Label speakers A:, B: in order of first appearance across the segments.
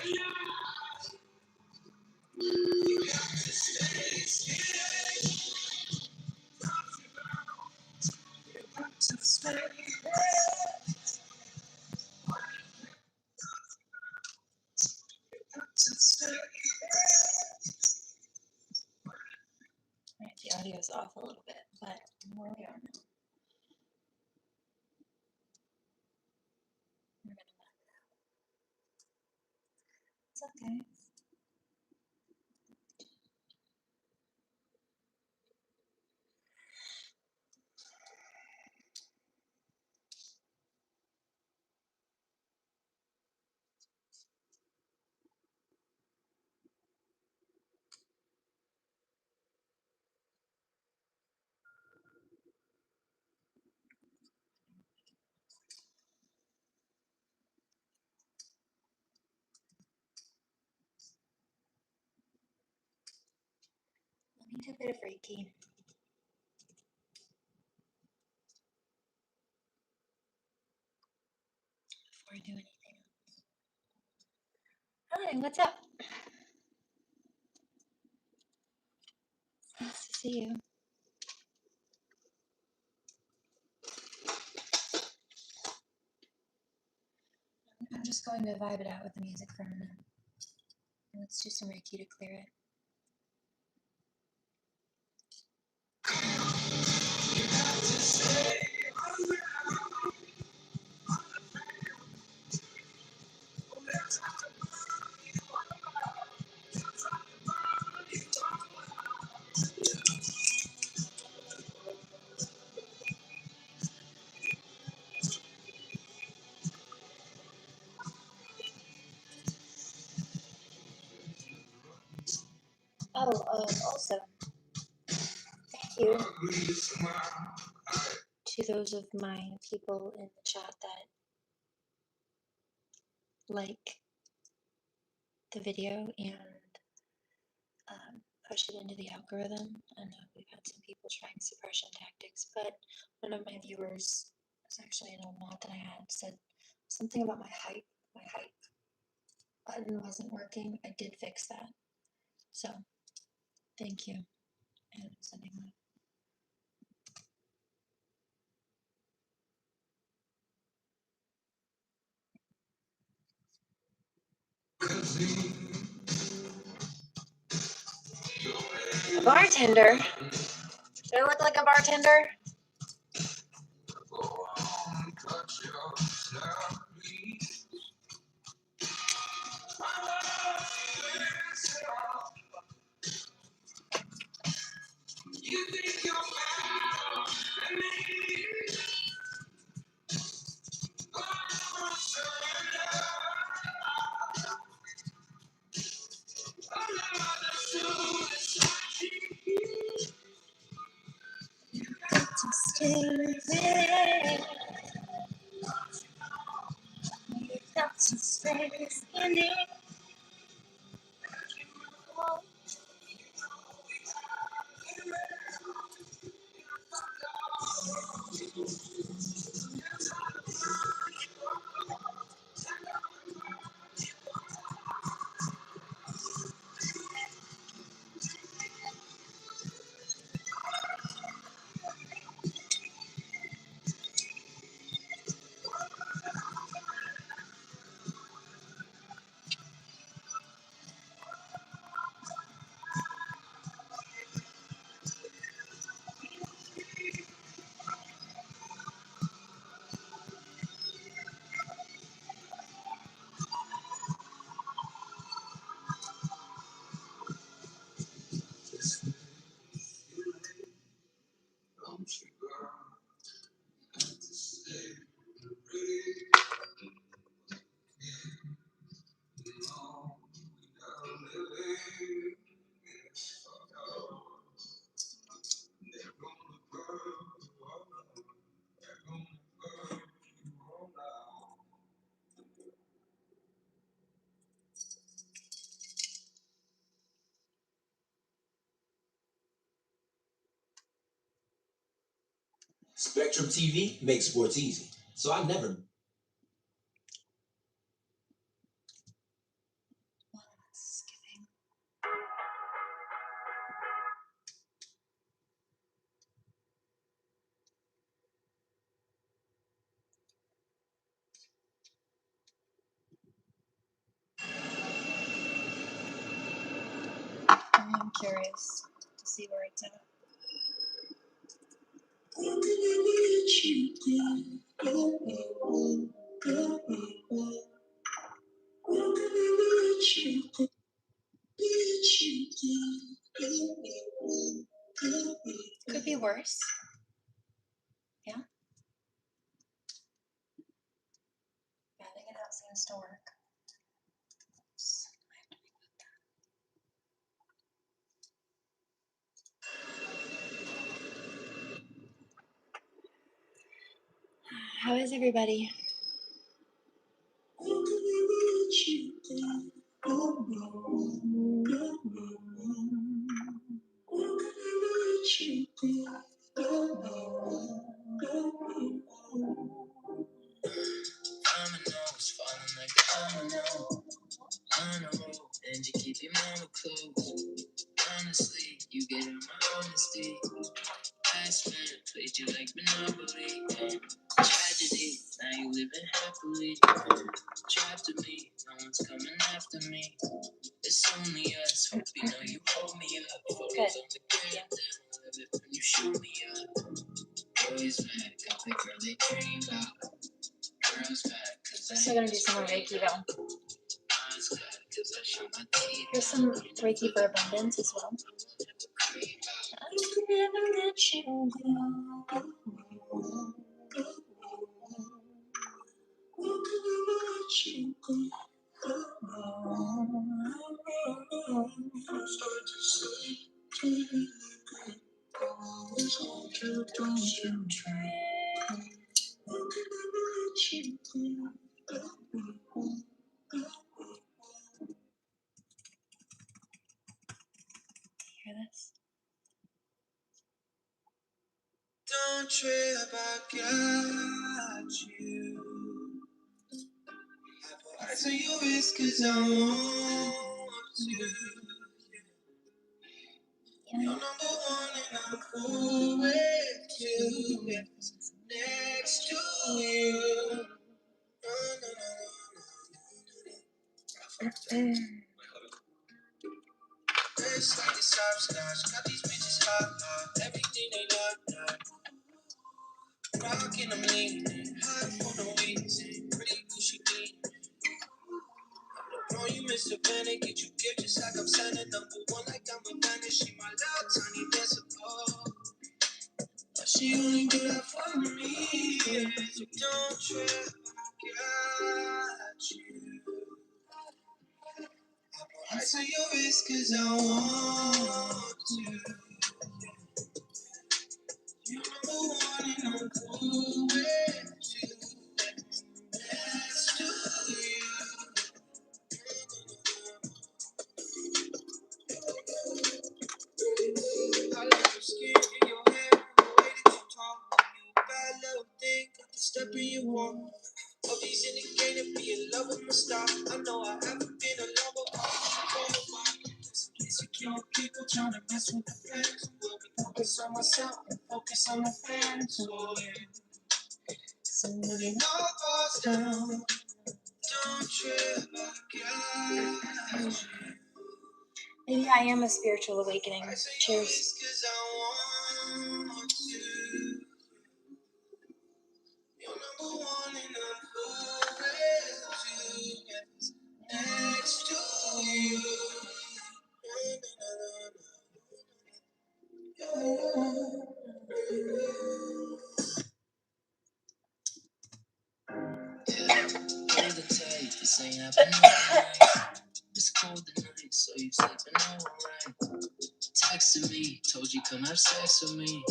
A: Right, the audio is off a little bit, but where we are now. We're gonna let it out. It's okay. Let me do a bit of Reiki before I do anything else. Hi, what's up? Nice to see you. I'm just going to vibe it out with the music for a minute. Let's do some Reiki to clear it. Also, thank you to those of my people in the chat that like the video and push it into the algorithm. I know we've had some people trying suppression tactics, but one of my viewers, was actually an old mod that I had, said something about my hype button wasn't working. I did fix that. So, thank you. And I'm sending that. A bartender? Do I look like a bartender? Stay with me. You've got some space in it.
B: Spectrum TV makes sports easy, so I never.
A: I'm curious to see where it's at. Could be worse. Yeah. Batting it out seems to work. Oops. How is everybody?
C: Dominoes falling like domino on a roll, and you keep your mama close. Honestly, you get on my honesty. Last man played you like Monopoly. Tragedy, now you living happily. Trapped to me, no one's coming after me. It's only us. Hope you know you hold me up. Focus on the game, love it when you show me up. Boys mad, got the girl they dream about. Girls mad, cause I
A: Still gonna do some more Reiki though.
C: eyes cut, cause I show my teeth.
A: Here's some Reiki for abundance as well. I can never let you go. Hear this?
C: Don't trip, I got you. I say you risk cause I want to. You're number one and I'm cool with you. It's next to you. No, no, no, no, no. It's like a hopscotch. Got these bitches hot, hot. Everything they love. Rockin', I'm leaning. Hot for no reason. Pretty Gucci clean. Bro, you miss a panic. Get you gift just like I'm signing number one. Like I'm a vanishing. My love, tiny decibel. But she only do that for me. So don't trip. I got you. I say you risk cause I want to. You're number one and I'm cool with you. Next to you. I like your skin and your hair, the way that you talk. You a bad little thing, got the step in your walk. All these indicators be in love with my style. I know I haven't been alone, but all for a while. Just insecure people trying to mess with the fans. Will we focus on myself and focus on the fans? So when it all falls down, don't trip, I got you.
A: Maybe I am a spiritual awakening. Cheers.
C: Cause I want to. You're number one and I'm cool with you. Yes, next to you. Hold it tight, this ain't happening overnight. It's cold tonight, so you sleeping alright. Texting me, told you come have sex with me.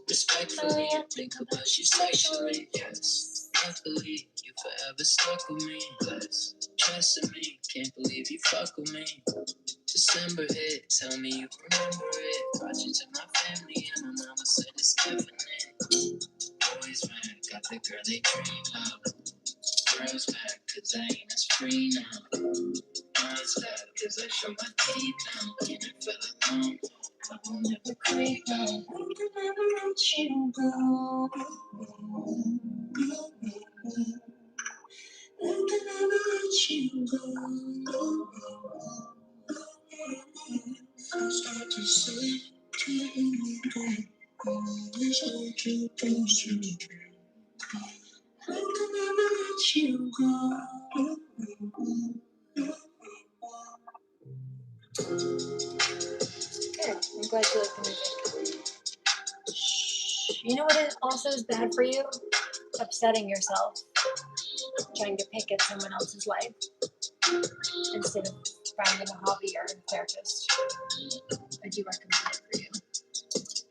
C: Respectfully, I think about you sexually. Yes, luckily, you forever stuck with me. Bless, trusting me, can't believe you fuck with me. December hit, tell me you remember it. Brought you to my family and my mama said it's definite. Boys mad, got the girl they dream of. Girls mad, cause I ain't as free now. Eyes mad, cause I show my teeth now. Didn't feel alone, I will never creep now. I can never let you go. I can never let you go. First I
A: Good. I'm glad you like the music. You know what also is bad for you? Upsetting yourself, trying to pick at someone else's life instead of finding a hobby or a therapist. I do recommend it for you.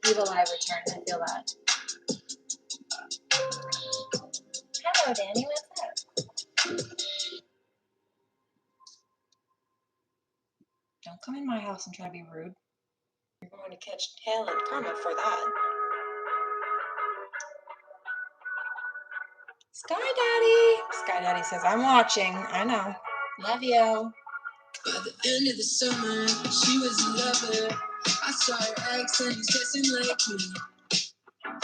A: Leave a live return. I feel that. Hello, Danny. What's up? Don't come in my house and try to be rude. You're going to catch hell and karma for that. Sky Daddy! Sky Daddy says, I'm watching. I know. Love you.
C: By the end of the summer, she was in love with her. I saw her ex and he's dressing like me.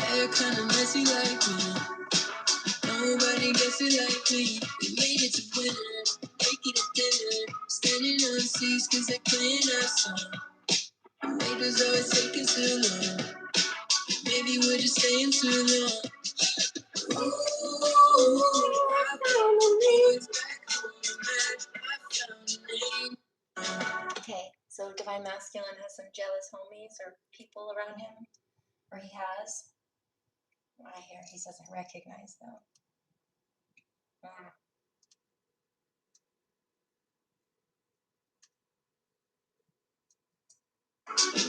C: Hair kinda messy like me. Nobody gets it like me. We made it to winter, making it dinner. Standing on seats cause they're playing our song. The waiter's always taking too long. Maybe we're just staying too long. Ooh, I found the boys back home, man. I found a name.
A: Okay, so Divine Masculine has some jealous homies or people around him, or he has. I hear he doesn't recognize though.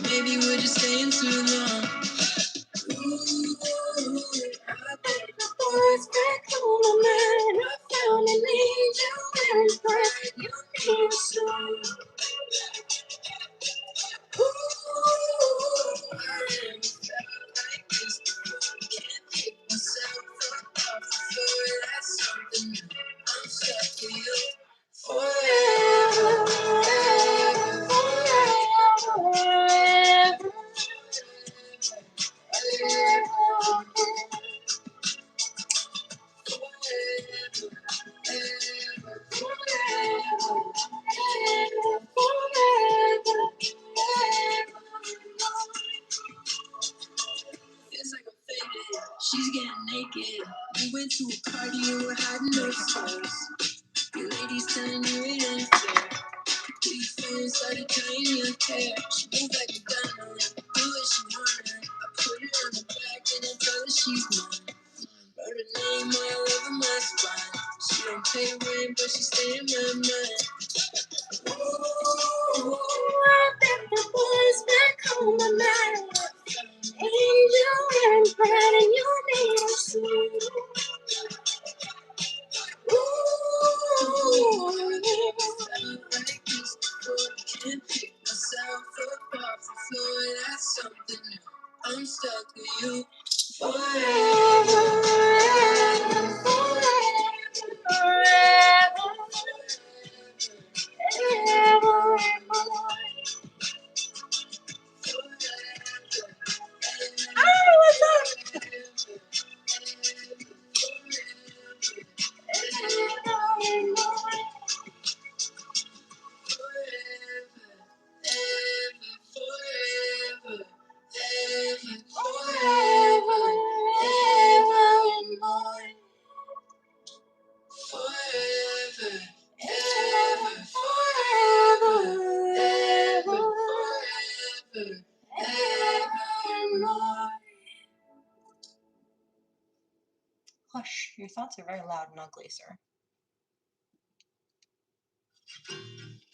C: Maybe we're just staying too long. Ooh, I bet the boys back home, man. I found an angel and prayed you need soon. Ooh, I never felt like this before. Can't pick myself up off the floor. That's something new. I'm stuck with you forever, forever, Feels like I'm faded. She's getting naked. We went to a party and we're hiding no stars. Your lady's telling you it ain't fair. Do you feel started tying your hair? She moves like a gunner. Do what she wanna. I put her on the back and I tell her she's mine. Wrote her name all over my spine. She don't pay rent, but she stay in my mind. Ooh, I bet the boys back home are mad. Angel and bread and you need a suit. Ooh, I never felt like this before. Can't pick myself up off the floor. That's something new. I'm stuck with you forever, forever,
A: Hush, your thoughts are very loud and ugly, sir.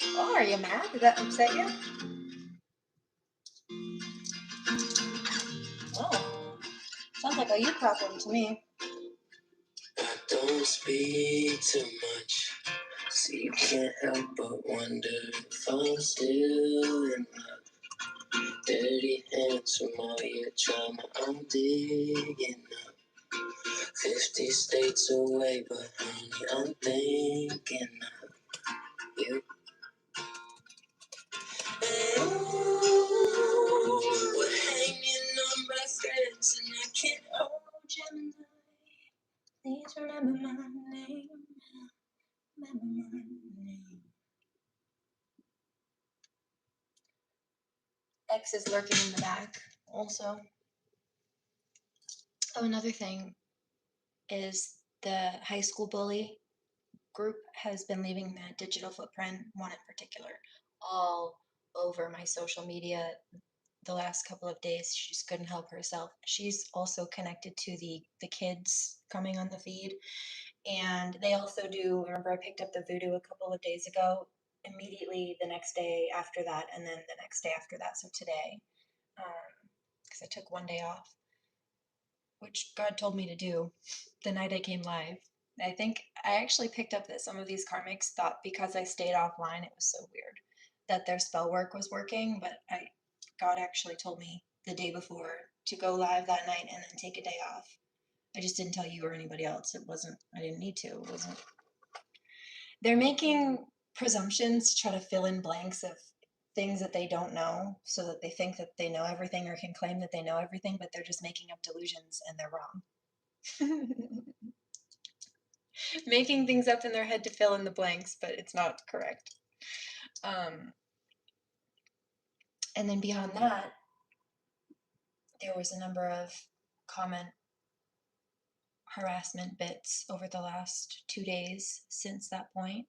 A: Oh, are you mad? Did that upset you? Oh, sounds like a you problem to me.
C: I don't speak too much, so you can't help but wonder if I'm still in love. Dirty hands from all your trauma, I'm digging up. 50 states away, but honey, I'm thinking of you. And ooh, we're hanging on by threads, and I can't hold Gemini.
A: Please remember my name. Remember my name. X is lurking in the back, also. Oh, another thing is the high school bully group has been leaving a digital footprint, one in particular, all over my social media the last couple of days. She just couldn't help herself. She's also connected to the kids coming on the feed, and they also do. Remember, I picked up the voodoo a couple of days ago. Immediately the next day after that, and then the next day after that. So today, because I took one day off, which God told me to do the night I came live. I think I actually picked up that some of these karmics thought because I stayed offline, it was so weird that their spell work was working, but God actually told me the day before to go live that night and then take a day off. I just didn't tell you or anybody else. It wasn't, I didn't need to. It wasn't. They're making presumptions, try to fill in blanks of things that they don't know so that they think that they know everything or can claim that they know everything, but they're just making up delusions and they're wrong. Making things up in their head to fill in the blanks, but it's not correct. And then beyond that, there was a number of comment harassment bits over the last 2 days since that point.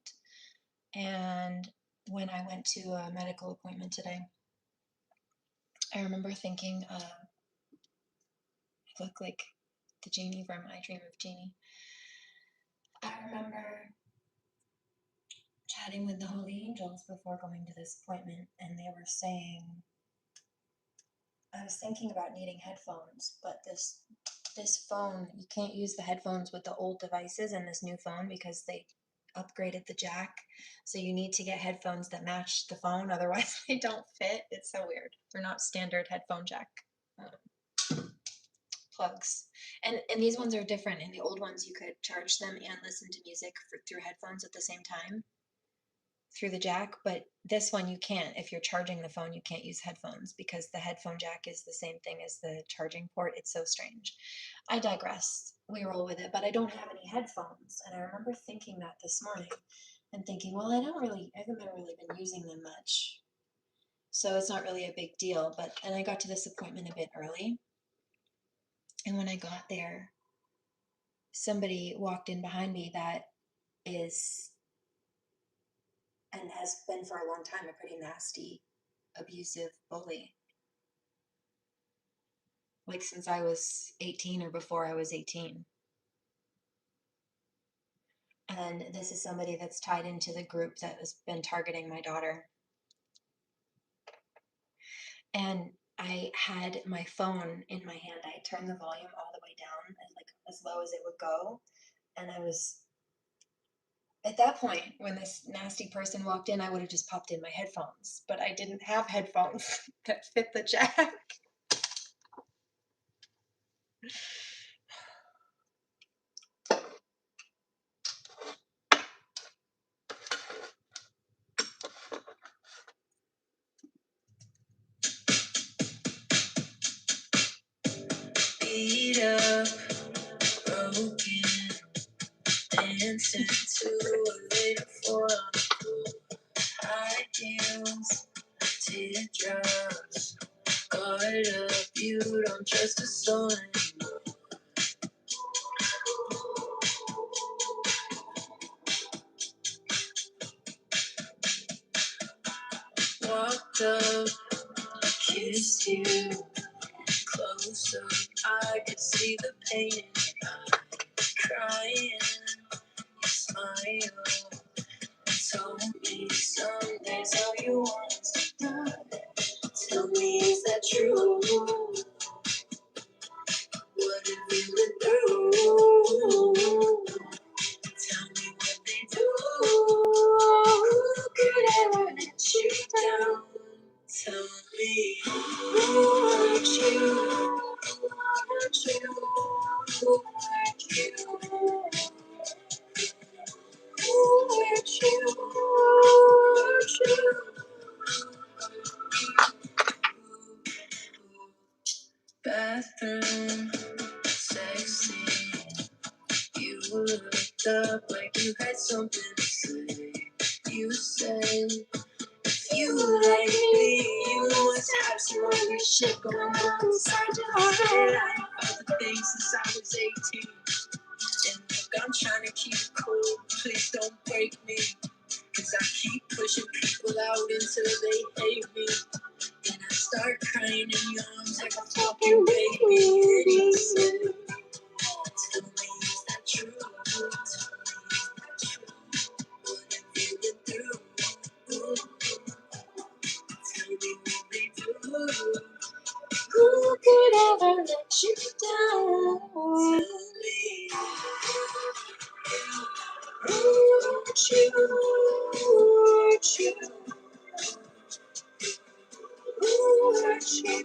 A: And when I went to a medical appointment today, I remember thinking, I look like the genie from I Dream of Jeannie. I remember chatting with the holy angels before going to this appointment, and they were saying, I was thinking about needing headphones, but this phone, you can't use the headphones with the old devices in this new phone because they upgraded the jack. So you need to get headphones that match the phone, otherwise they don't fit. It's so weird. They're not standard headphone jack plugs. And these ones are different. In the old ones, you could charge them and listen to music through headphones at the same time through the jack, but this one you can't. If you're charging the phone, you can't use headphones because the headphone jack is the same thing as the charging port. It's so strange. I digress. We roll with it, but I don't have any headphones. And I remember thinking that this morning and thinking, well, I haven't really been using them much, so it's not really a big deal. And I got to this appointment a bit early, and when I got there, somebody walked in behind me that is, and has been for a long time, a pretty nasty, abusive bully. Like since I was 18 or before I was 18. And this is somebody that's tied into the group that has been targeting my daughter. And I had my phone in my hand. I turned the volume all the way down as low as it would go. And I was, at that point, when this nasty person walked in, I would have just popped in my headphones. But I didn't have headphones that fit the jack. Beat up, broken, dancing to a little for high heels, teardrops, caught up, you don't trust a soul anymore. Walked up, kissed you, close up, I could see the pain in your eyes, crying, you smile, told me some days all you want is to die. Tell me, is that true? What have you been through? Tell me what they do. Who could ever let you down? Tell me who hurt you? Who hurt you? Who hurt you? Who hurt you? Who hurt you? Bathroom, sexy. You looked up like you had something to say. You said, if you like me, you must have some other shit going on inside your head. I ain't felt the thing since I was 18. And look, I'm trying to keep it cool. Please don't break me. Cause I keep pushing people
C: out until they hate me. Then I start crying in your arms like a fucking baby. And you say, tell me, is that true? Tell me, is that true? What have you been through? Tell me what they do. Who could ever let you down? Tell me, who hurt you? Who hurt you? Who hurt you?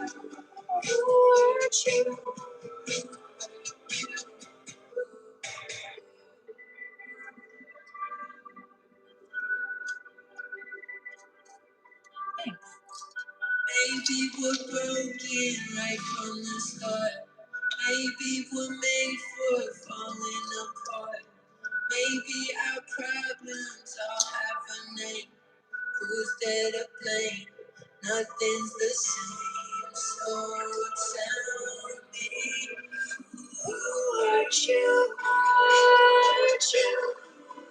C: Who hurt you? Thanks. Maybe we're broken right from the start. Maybe we're made for falling apart. Maybe our problems all have a name. Who's there to blame? Nothing's the same. So tell me, who hurt you? Who hurt you?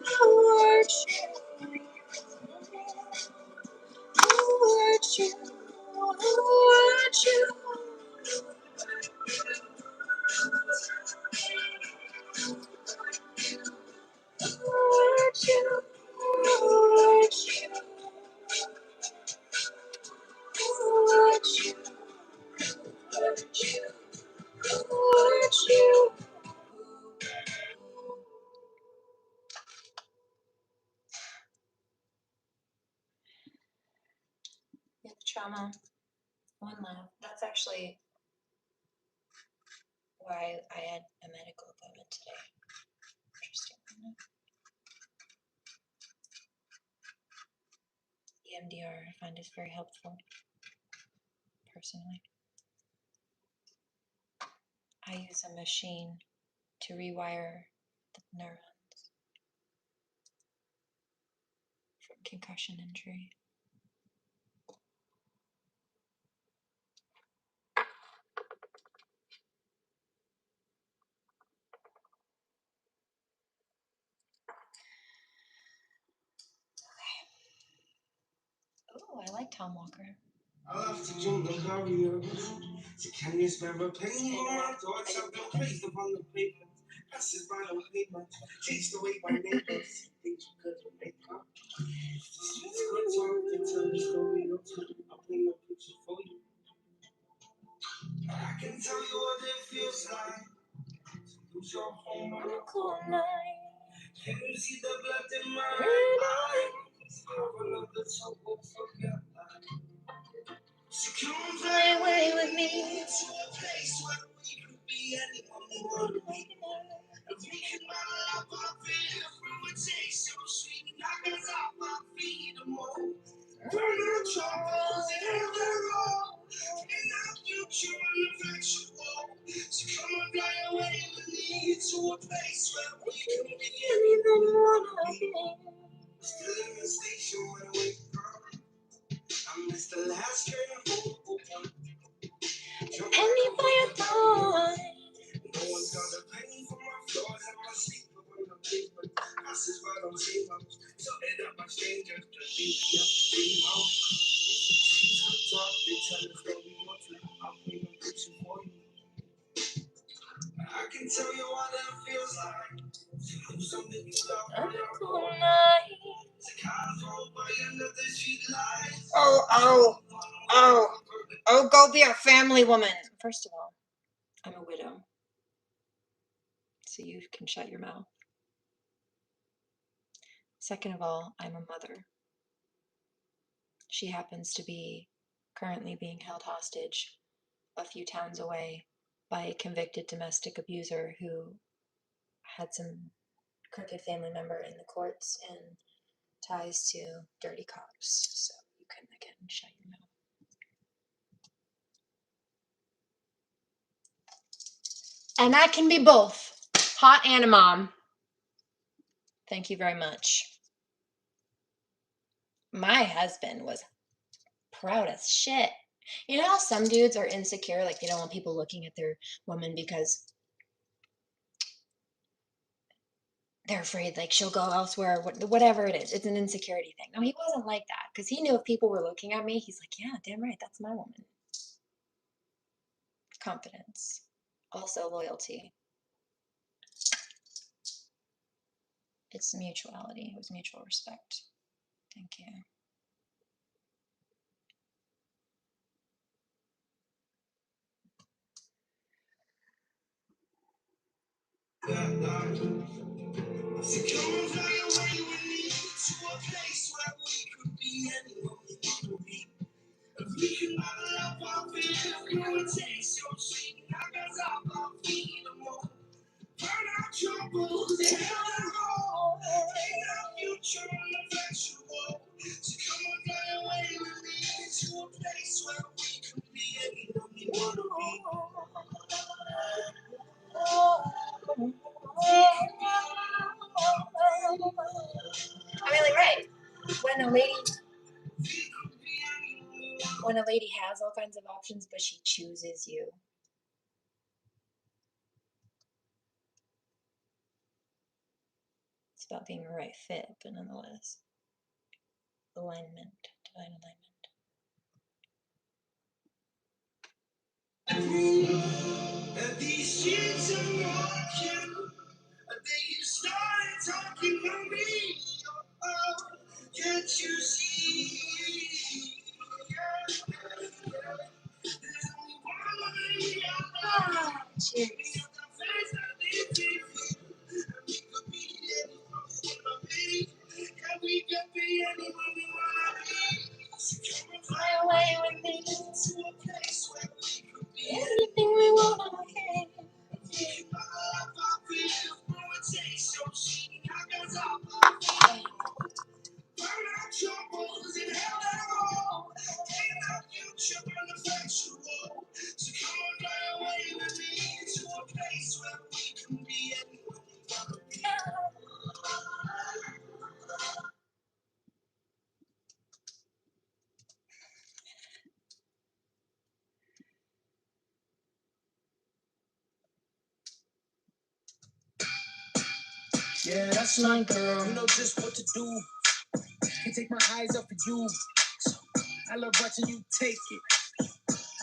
C: Who hurt you? Who hurt you? Who hurt you? Who hurt you? Who hurt you? Who hurt you? Who hurt you? Who hurt you? Yeah, trauma. One laugh. That's actually why I had a medical appointment today. Interesting. EMDR I find is very helpful, personally. I use a machine to rewire the neurons from concussion injury. Oh, I like Tom Walker.
B: I love to jump the barriers. So can you spare a penny on my thoughts? I've been placed upon the pavement. Passes by on pavement. Chased away by neighbors. Things you couldn't make up. The streets could talk. They tell the story of time. I'll paint a picture for you. I can tell you what it feels like to lose your home on a cold night. Can you see the blood in my eyes? Have another trouble forget that. So come fly away with me to a place where we could be anyone we want to be. And we can bottle up our fear through a taste so sweet. Knock us off our feet and more. Burn our troubles in the road. In our future unaffectual. So come and fly away with me to a place where we can be anything we want to be. Still in the station when I wake up. I missed the last train home.
C: Penny for your thought.
B: No one's got a penny for my flaws and my sleep on the pavement. Passes by on tables, sorted up by strangers, just leave me up to dream out. Streets could talk, they tell us that we want to. I'll paint a picture for you. I can tell you what it feels like to lose something you love on a cold night. To cars roll by another street light.
C: Oh, go be a family woman. First of all, I'm a widow. So you can shut your mouth. Second of all, I'm a mother. She happens to be currently being held hostage a few towns away by a convicted domestic abuser who had some crooked family member in the courts and ties to dirty cops. So you can, again, shut your mouth. And I can be both hot and a mom. Thank you very much. My husband was proud as shit. You know how some dudes are insecure, like they don't want people looking at their woman because
A: they're afraid like she'll go elsewhere, whatever it is. It's an insecurity thing. No, he wasn't like that because he knew if people were looking at me, he's like, yeah, damn right, that's my woman. Confidence, also loyalty. It's mutuality. It was mutual respect. Thank you.
B: So come and fly away with me to a place where we could be anyone we want to be. If we can bottle up our fear, we would taste so sweet. Knock us off our feet no more. Burn out your boots and hell and roll. Ain't no future unaffectual. So come and fly away with me to a place where we could be anyone we want to be.
A: I mean, like, right. When a lady has all kinds of options, but she chooses you. It's about being a right fit, but nonetheless, alignment, divine alignment.
B: And these sheets are walking. They started talking to me. Oh, can't you see? There's only one way out.
A: Cheers.
B: We can be anyone we wanna be. So come and
A: Fly away with me
B: to a place where we could be
A: anything we wanna be.
B: Yeah, that's my girl. You know just what to do. Can't take my eyes off of you. I love watching you take it.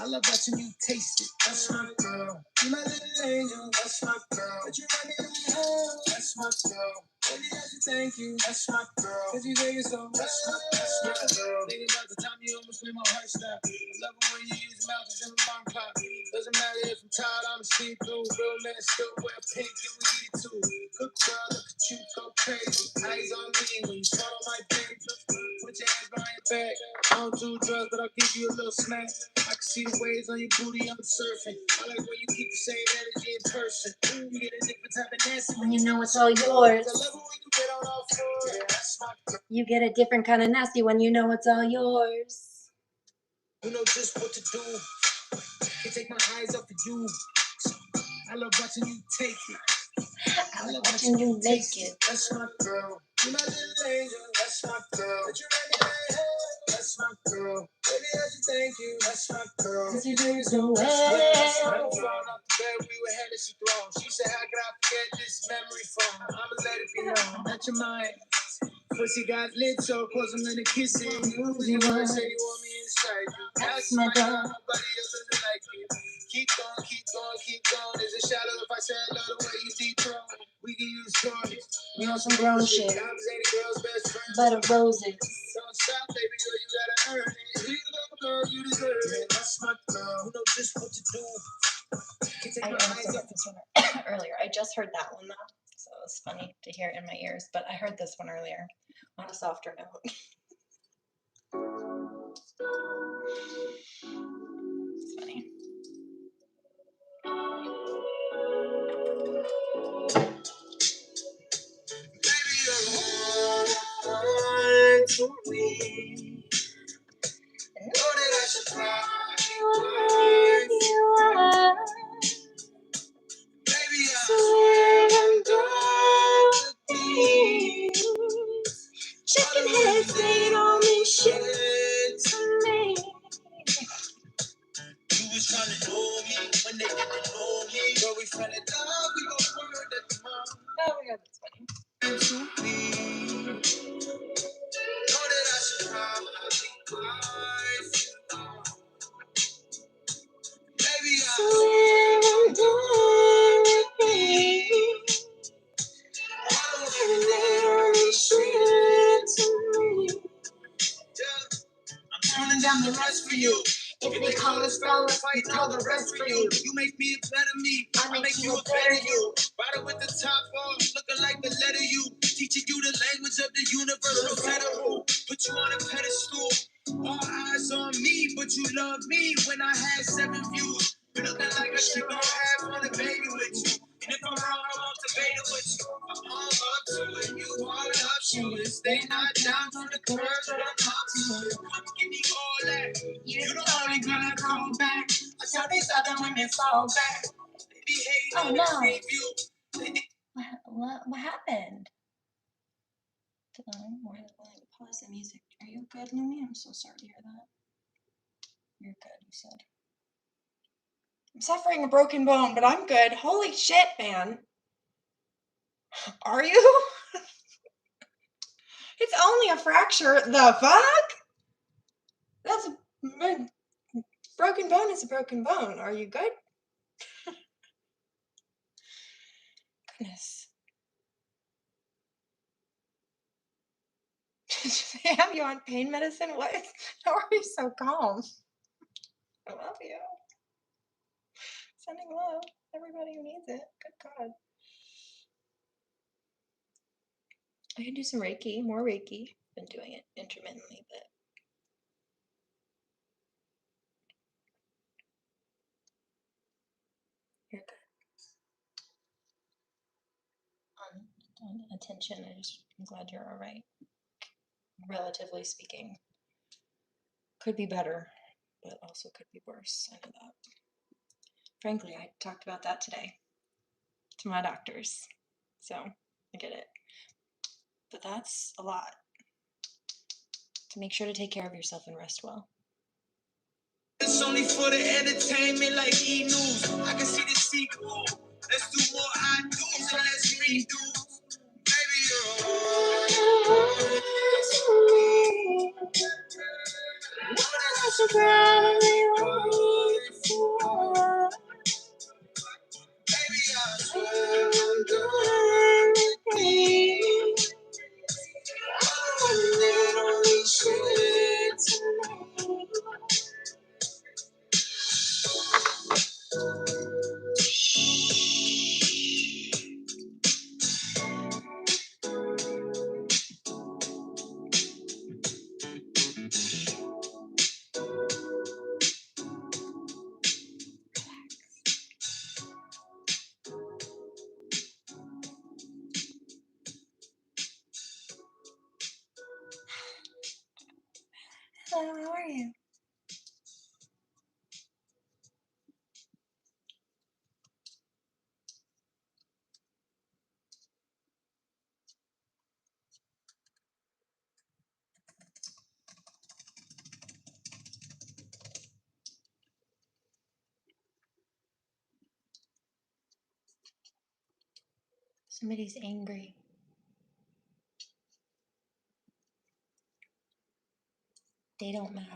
B: I love watching you taste it. That's my girl. You my little angel. That's my girl. But you run in the hell. That's my girl. Baby, I should thank you. That's my girl. Cause you take it so. That's my girl. Thinking about the time you almost made my heart stop. Love it when you use mouth as in a long pop. Doesn't matter if I'm tired, I'm see through. Real men still wear pink and we need it too. Good girl, look at you go crazy. Eyes on me when you swallow my dick. Put your hands behind your back. I don't do drugs, but I'll give you a little smack. I can see the waves on your booty, I'm surfing. I like when you keep the same energy in person. You get a different type of nasty
A: When you know it's all yours.
B: I love it when you get on all fours. Yeah, that's my girl.
A: You get a different kind of nasty when you know it's all yours.
B: You know just what to do. Can't take my eyes off of you. I love watching you take it.
A: I love watching you make it.
B: That's my girl. You my little angel. That's my girl. But you ready to hell. That's my girl. Baby, I should thank you. That's my girl.
A: Cause you do so well.
B: Falling off the bed, we were headed to throne. She said, how could I forget this memory phone? I'ma let it be known. Not your mind. Pussy got lit, so close, I'm gonna kiss it. You wanna say you want me inside you. That's my girl. Nobody else doesn't like you. Keep going, keep going, keep going. There's a shadow if I say I love the way you dethrone. We can use stories.
A: We on some grown shit.
B: Diamonds ain't a girl's best friend.
A: But of roses.
B: Don't stop, baby girl, you gotta earn it. Here you go, girl, you deserve it. That's my girl. Who know just what to do.
A: I also heard this one earlier. I just heard that one though, so it was funny to hear it in my ears. But I heard this one earlier on a softer note. It's funny.
B: Baby, you're hard to me. Know that I should probably work you out. Baby, I swear I'm done with these.
A: Chicken heads, they don't mean shit to me.
B: You was trying to know me when they didn't know me. But we fell in love, we gon' word at the mom.
A: Oh my god, that's funny.
B: laying down the rest for you. If they call us fellas, fight all the rest for you. You make me a better me, I make you a better you. Rider with the top off, looking like the letter U. Teaching you the language of the universe, no federal. Put you on a pedestal, all eyes on me, but you love me when I had 7 views. Looking like I should go have on a baby with you. And if I'm wrong, I won't debate it with you. I'm all up to it, you all up to it. Stay not down for the curves, but I'm up to it. Come give me all that. You're the only gonna come back. I tell these other women fall back. They be hating on the preview.
A: What happened? Pause the music. Are you good, Looney? I'm so sorry to hear that. You're good, you said. I'm suffering a broken bone, but I'm good. Holy shit, man. Are you? It's only a fracture. The fuck? That's a broken bone is a broken bone. Are you good? Goodness. Did they have you on pain medicine? What? How are you so calm? I love you. Sending love. Everybody who needs it. Good God. I can do some Reiki, more Reiki. Been doing it intermittently, but you're good. On attention, I'm glad you're all right. Relatively speaking. Could be better, but also could be worse. I know that. Frankly, I talked about that today to my doctors, so I get it. But that's a lot. So make sure to take care of yourself and rest well.
B: It's only for the entertainment like E-News. I can see the sequel. Let's do more I do's and let's redo. Baby, you're baby, I swear I'm doing everything. I'm literally shit tonight.
A: Hello, how are you? Somebody's angry. They don't matter.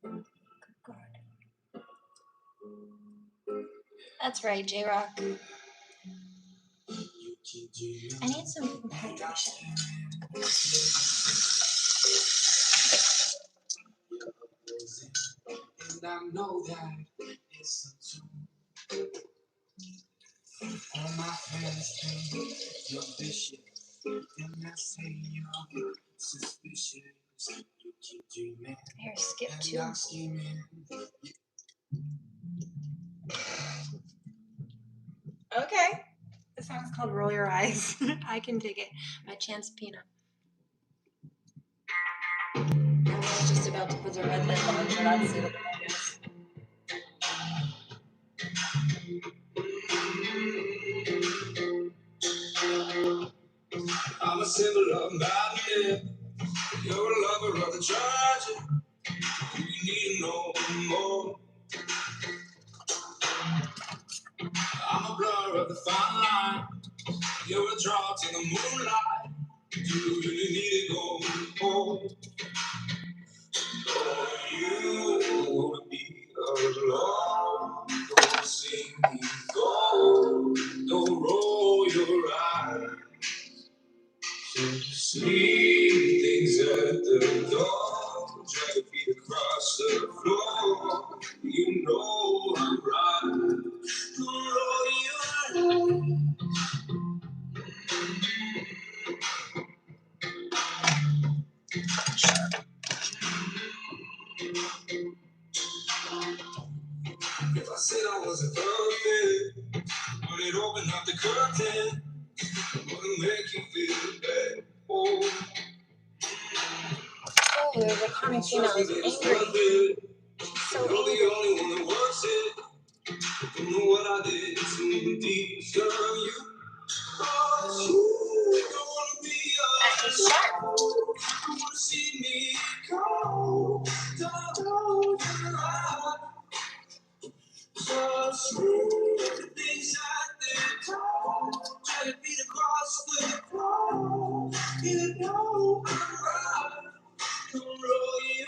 A: Good God. That's right, J-Rock. I need some hydration.
B: And I know that it's a tune. All my friends think you're vicious, and I say you're suspicious. You keep dreaming,
A: Here, skip
B: and
A: two.
B: I'm scheming.
A: Okay. The song's called Roll Your Eyes. I can dig it. By Chance Pina. I was just about to put the red lip on, so that's suitable, I guess.
B: I'm a symbol of madness. You're a lover of the tragic. You need no more. I'm a blur of the fine line. You're a drop in the moonlight. Do you really need it going home? the door, drag your feet across the floor. You know I'm right. If I said I wasn't perfect, would it open up the curtain? Would it make you feel bad? Oh,
A: there's a comic scene that was angry. She's so angry.
B: You're the only one that works it. Don't know what I did to deserve you. Cause you don't wanna be
A: That is sharp.
B: alone. You wanna see me go. Don't lie. Just the things I did. Try to beat across the floor. You know I'm right. Don't roll you.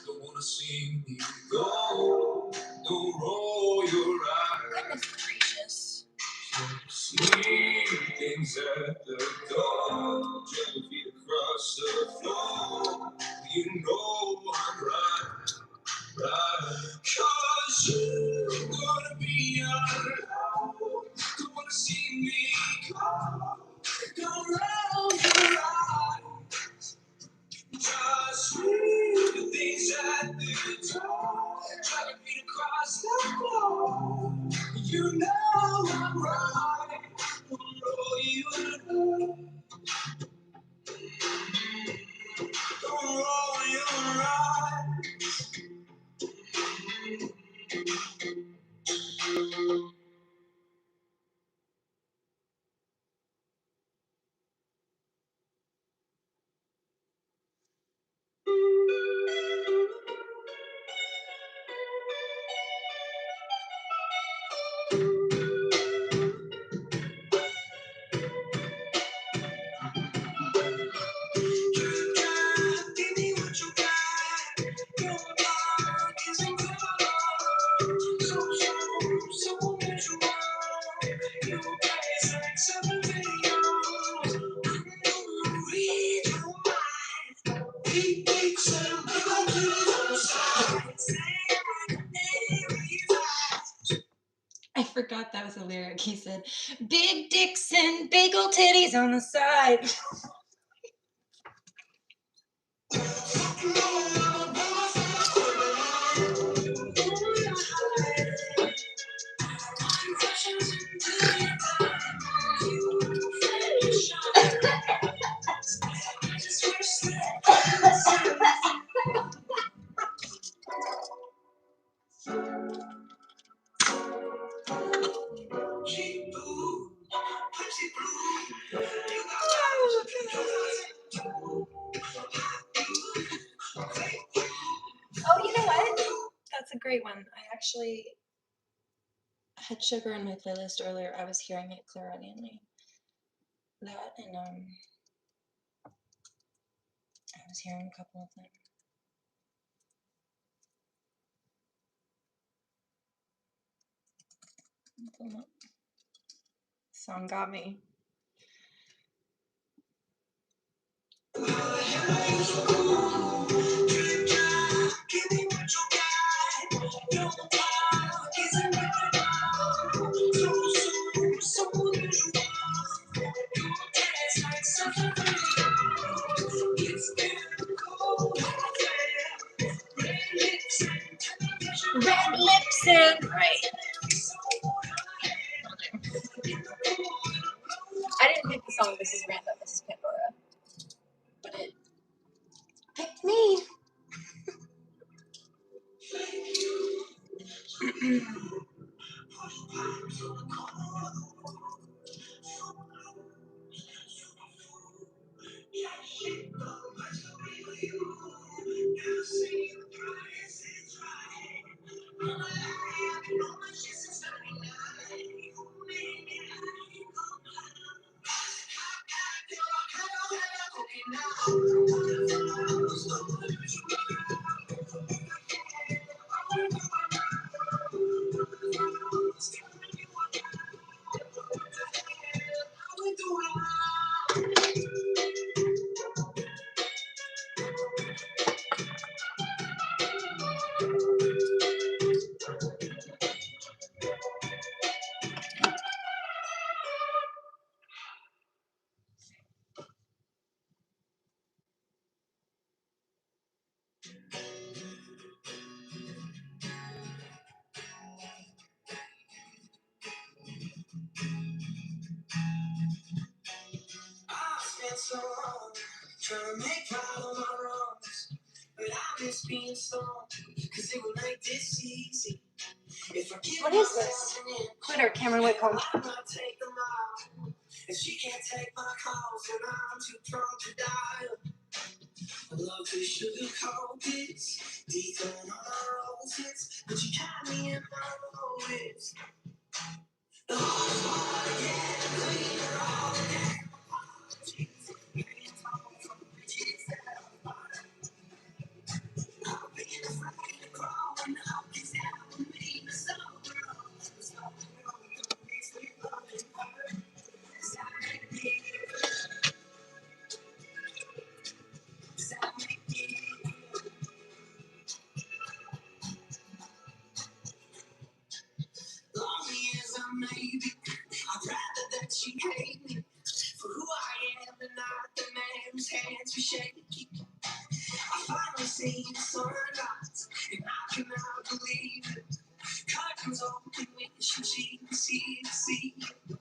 B: Don't wanna see me go. Don't roll your eyes.
A: Goodness gracious.
B: See things at the door. Drag your feet across the floor. You know I'm right, right. Cause you gonna be alone. Don't wanna see me go. Don't roll your eyes. Just read the things at the door. Try to beat across the floor. You know I'm right. Oh, you know. Oh, you're right. Give me what you got. Your heart isn't good. So mutual. Your eyes like seven videos. Read your mind. Big, big, some big videos. I forgot that was a lyric. He said, big dicks and bagel titties on the side. Oh, you know what? That's a great one. I actually had sugar in my playlist earlier. I was hearing it clairaudiently. That and I was hearing a couple of them. Song got me. Red lips and right. I didn't pick the song. This is random. This is Pandora, but it picked me. so hard, trying to make right all my wrongs. But I miss being strong, cause it would make this easy. If I give
A: What is this? Quitter, Cameron Whitcomb.
B: I might take them out. And she can't take my calls, and I'm too drunk to dial. I love to sugarcoat this, detail on our roses, but you got me in my motives. The whole heart again, cleaner all again. Jesus, it's all from the Jesus that I'm I've been afraid to crawl and up is down with me, the sober. The sober makes me love and hurt. Does that make me? Does that make me? Lonely as I may be, I'd rather that she hate me for who I am and not the man whose hands are shaky. I finally see the sunrise, and I cannot believe it. Curtains open, wish and she can see it. And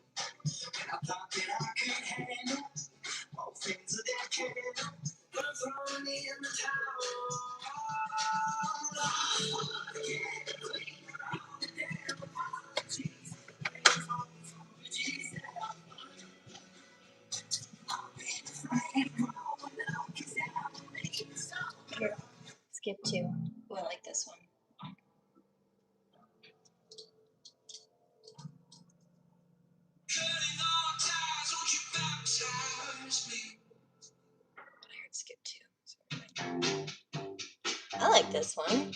B: I thought that I could handle all things of that candle, but I'm thrown in the towel. I can't clean all the damn apologies. It's all from the Jesus that I've been afraid of growing up, 'cause that will make me so.
A: Here, skip 2. Oh, I like this one.
B: Cutting all ties, won't you baptize me?
A: I heard skip 2. I like this one.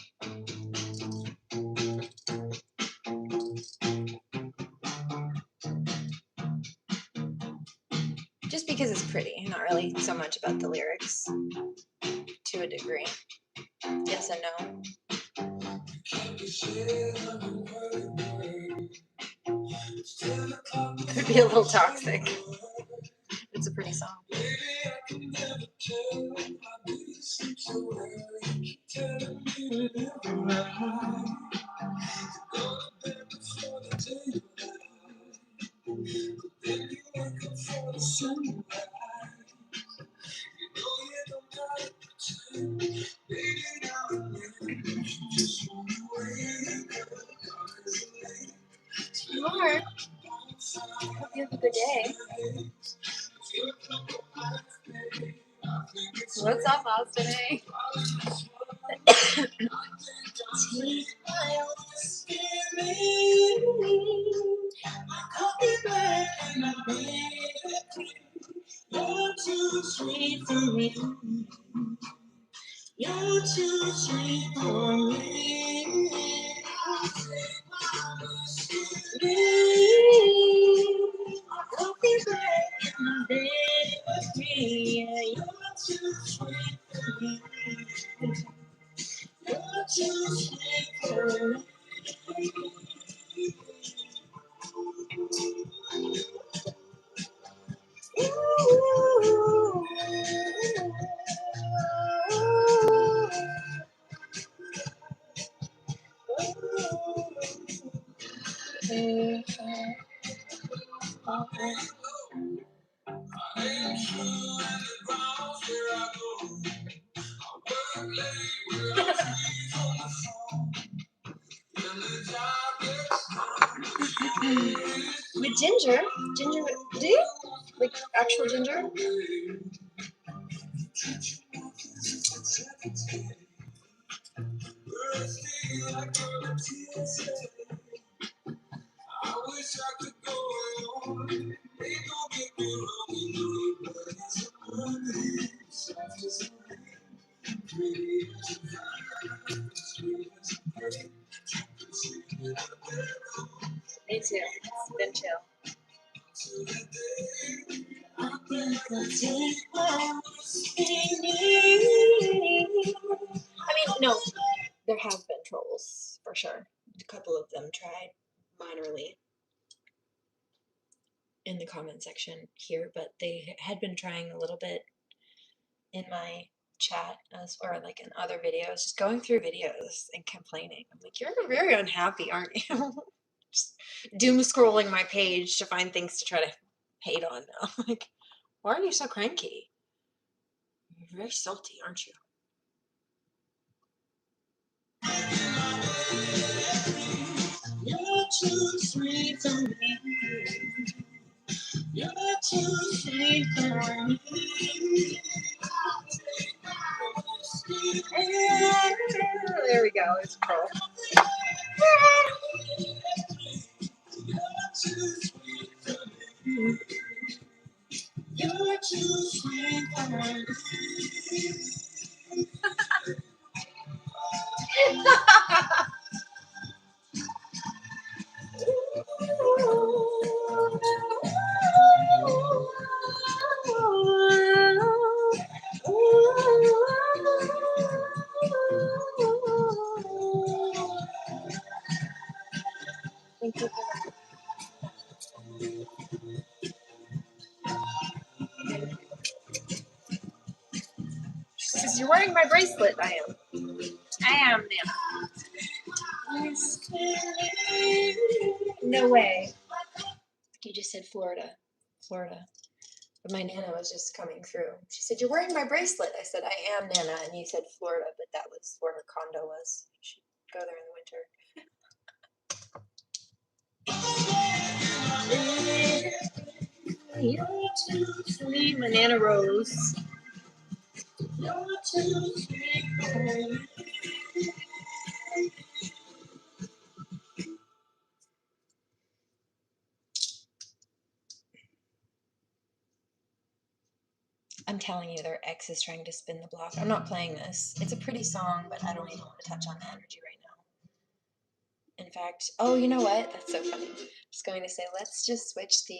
A: Just because it's pretty, not really so much about the lyrics. To a degree. Yes and no. Could be a little toxic. It's a pretty song. Mark, hope you have a good day. What's up, Oz, today? Take my old spirit, my coffee black and my baby. You're too sweet for me. You're too sweet for me. I'll take my old spirit, my coffee black and my baby. You're too sweet for me. You're too sweet for me. With ginger? Ginger, do you? Like actual ginger?
B: I wish I could go on. They don't get me wrong, but it's a money. Soft as a rain, pretty as a fire, sweet as a grape.
A: Me too. It's been chill.
B: I think I'll take my
A: I mean, no, there have been trolls, for sure. A couple of them tried minorly in the comment section here, but they had been trying a little bit in my chat or like in other videos, just going through videos and complaining. I'm like, you're very unhappy, aren't you? Just doom scrolling my page to find things to try to hate on now. Like, Why are you so cranky? You're very salty, aren't you?
C: You're too sweet for me. You're too sweet for me.
A: There we go. It's cool.
C: You're too sweet for me. You're too sweet for me.
A: Thank you. She says, you're wearing my bracelet. I am now. No way. You just said Florida. Florida. But my Nana was just coming through. She said, you're wearing my bracelet. I said, I am, Nana. And you said Florida, but that was where her condo was. You should go there in the winter. You're too sweet, my Nana Rose. You're too sweet for me. I'm telling you, their ex is trying to spin the block. I'm not playing this. It's a pretty song, but I don't even want to touch on the energy right now. In fact, oh, you know what? That's so funny. I was going to say, let's just switch the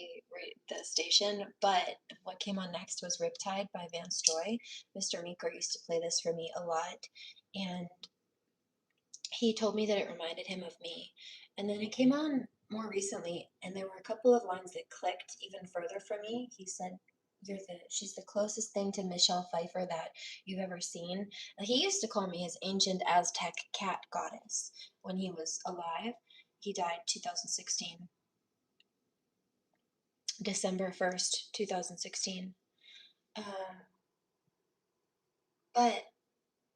A: station, but what came on next was Riptide by Vance Joy. Mr. Meeker used to play this for me a lot, and he told me that it reminded him of me. And then it came on more recently, and there were a couple of lines that clicked even further for me. He said, she's the closest thing to Michelle Pfeiffer that you've ever seen. He used to call me his ancient Aztec cat goddess when he was alive. He died 2016. December 1st, 2016. But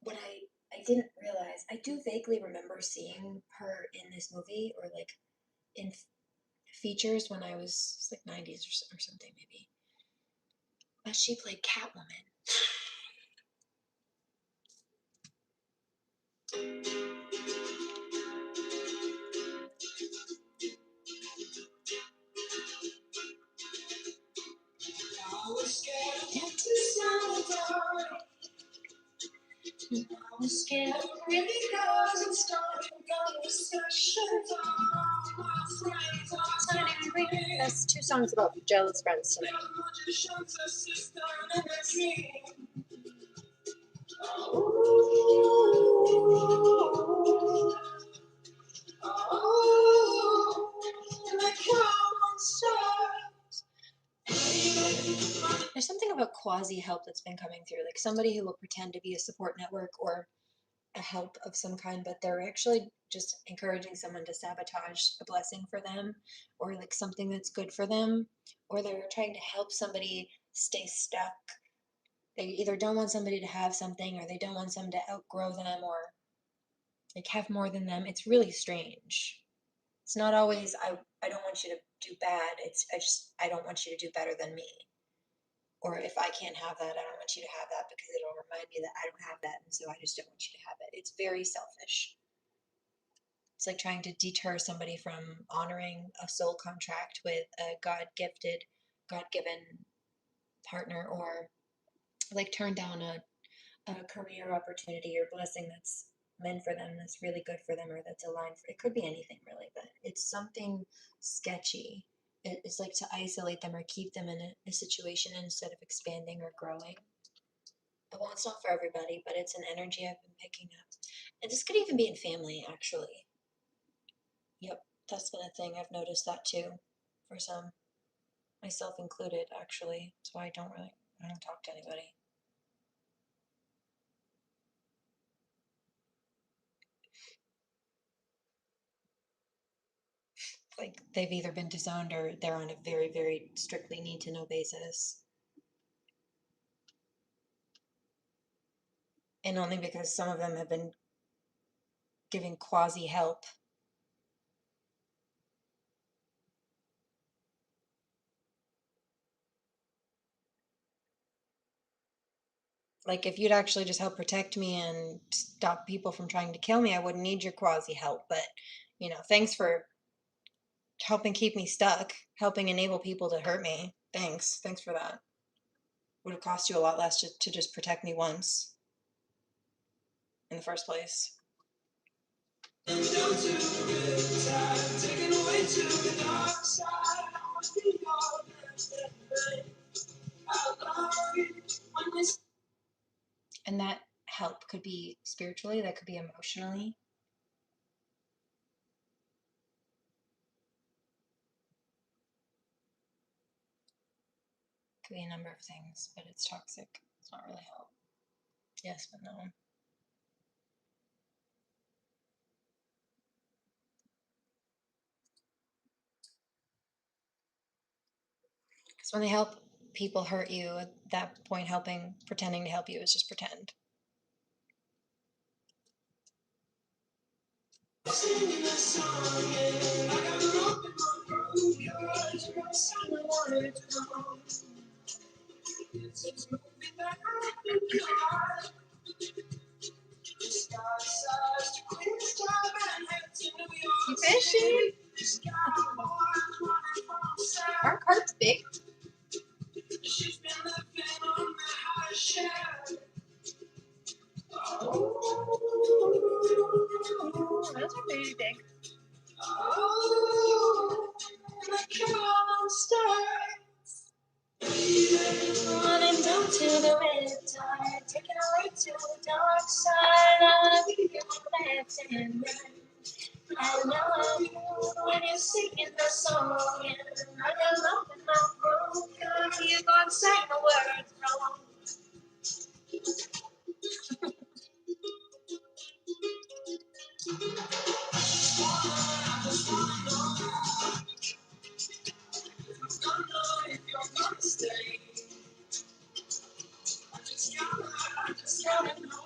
A: what I didn't realize, I do vaguely remember seeing her in this movie, or like in features when I was like 90s or something maybe. But she played Catwoman.
C: I was scared to sound. I was scared of really girls and starting conversations. All my friends are turning green.
A: That's 2 songs about jealous friends tonight.
C: Magician's a sister in a dream.
A: There's something about quasi help that's been coming through, like somebody who will pretend to be a support network or a help of some kind, but they're actually just encouraging someone to sabotage a blessing for them, or like something that's good for them, or they're trying to help somebody stay stuck. They either don't want somebody to have something, or they don't want someone to outgrow them, or like have more than them. It's really strange. It's not always I don't want you to do bad. It's I don't want you to do better than me. Or if I can't have that, I don't want you to have that because it'll remind me that I don't have that, and so I just don't want you to have it. It's very selfish. It's like trying to deter somebody from honoring a soul contract with a God-given partner, or like turn down a career opportunity or blessing that's meant for them, that's really good for them, or that's aligned for, it could be anything really, but it's something sketchy. It's like to isolate them or keep them in a situation instead of expanding or growing. Well, it's not for everybody, but it's an energy I've been picking up. And this could even be in family, actually. Yep, that's been a thing. I've noticed that too, for some, myself included, actually. That's why I don't talk to anybody. Like they've either been disowned or they're on a very, very strictly need to know basis.
C: And only because some of them have been giving quasi help. Like, if you'd actually just help protect me and stop people from trying to kill me, I wouldn't need your quasi help. But, you know, thanks for helping keep me stuck, helping enable people to hurt me. Thanks. Thanks for that. Would have cost you a lot less to just protect me once in the first place. And that help could be spiritually, that could be emotionally. Could be a number of things, but it's toxic. It's not really help. Yes, but no. Because when they help people hurt you, at that point, pretending to help you is just pretend. You fishing? Our cart's big. Oh, those are pretty big. Oh, running down to the Riptide, taking away to the dark side. I wanna be your left hand man. I love you when you're singing the song. And I got love in my broken. You gonna say the words wrong. If you're gonna stay, I just gotta know.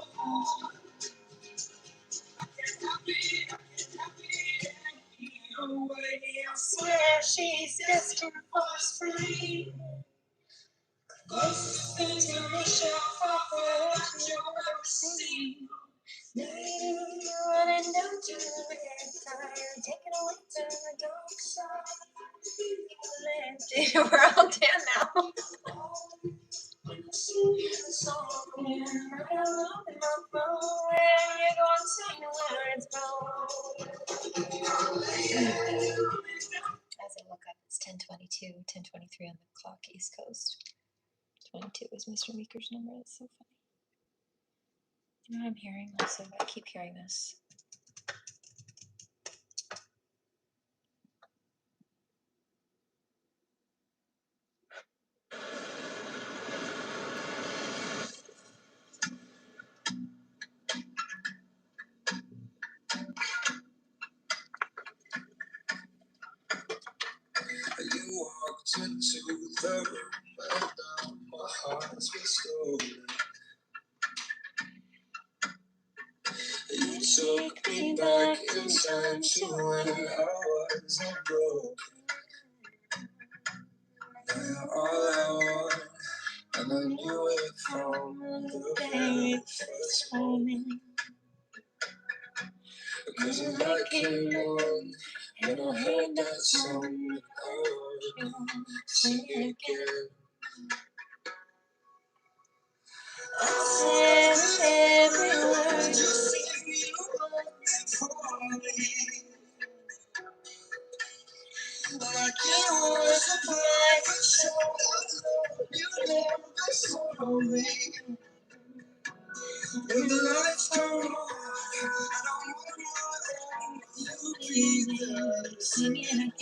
C: I swear she's destined for us free. Closest thing to the show for you'll ever see. Running down to the Riptide, taking away to the dark side. We're all dead now. When you sing the song, yeah, I love in my phone. Where you gonna sing the words wrong? As I look up, it's 10:22, 10:23 on the clock, East Coast. 22 is Mr. Meeker's number. That's so funny. You know what I'm hearing? Also, I keep hearing this. You walked into the room, and now my heart's restored. You took me back in time to when I was broken. Now all I want, and I knew it from the very first moment. Because when I came on, and I heard that song, I want you to sing it again. I said every word you sing, you wrote for me. Like it was a private show, I know you never saw me. When the lights come on, I don't want you be there singing again.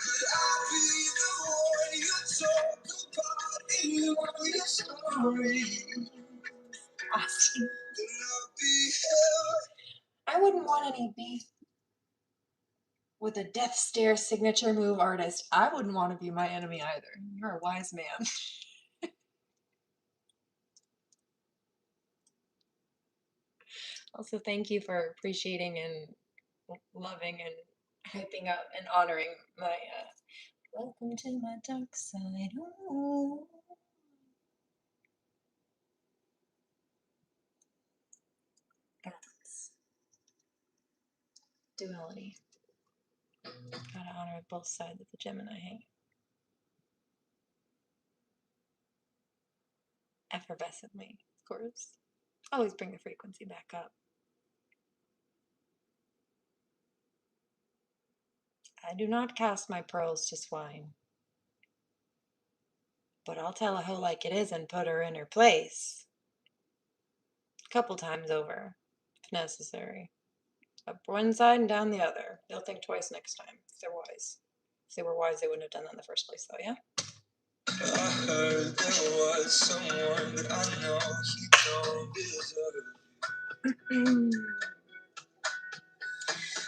C: Could I be the one you talk about in your story? Austin. I wouldn't want any beef with a death stare signature move artist. I wouldn't want to be my enemy either. You're a wise man.
A: Also, thank you for appreciating and loving and hyping up and honoring my welcome to my dark side. Ooh. Balance. Duality. Gotta honor both sides of the Gemini hate. Effervescently, of course. Always bring the frequency back up. I do not cast my pearls to swine. But I'll tell a hoe like it is and put her in her place. A couple times over, if necessary. Up one side and down the other. They'll think twice next time, if they're wise. If they were wise, they wouldn't have done that in the first place, though, yeah?
C: I heard there was someone that I know he don't deserve.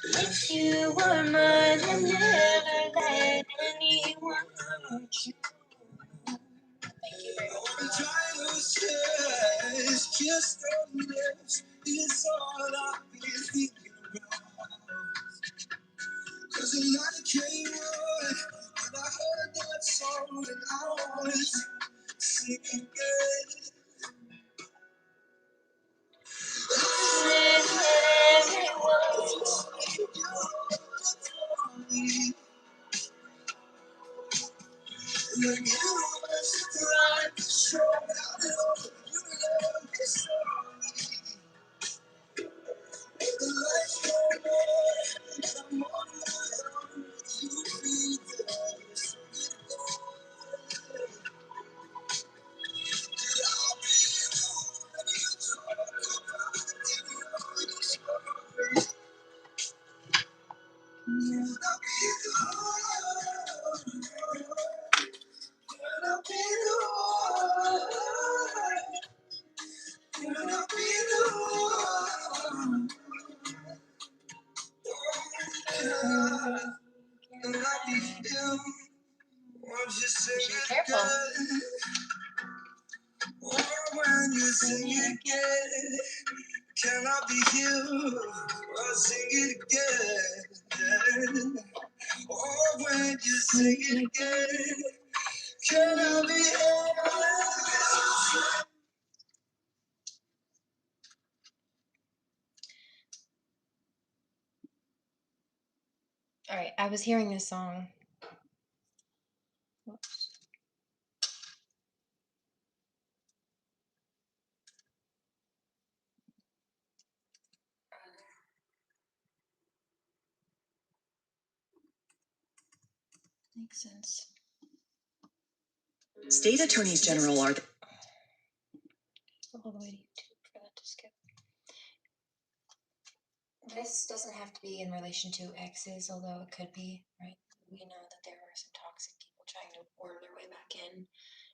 C: If you were mine, I'd never let anyone hurt you.
A: Thank you very much.
C: Just on lips is all I've been thinking about. 'Cause the night came on, and I heard that song, and I wanted to sing again. I said everyone like you was right to show how you love me sorry. The lights go on, and I'm on my own. You feel this.
A: Be careful.
C: When you sing it again, can I be you? I'll sing it again. Oh, when you sing it again, can I be you?
A: Alright, I was hearing this song. Whoops. Makes sense.
B: State attorneys general are
A: All the way to YouTube for that to skip. This doesn't have to be in relation to exes, although it could be, right? We know that there are some toxic people trying to worm their way back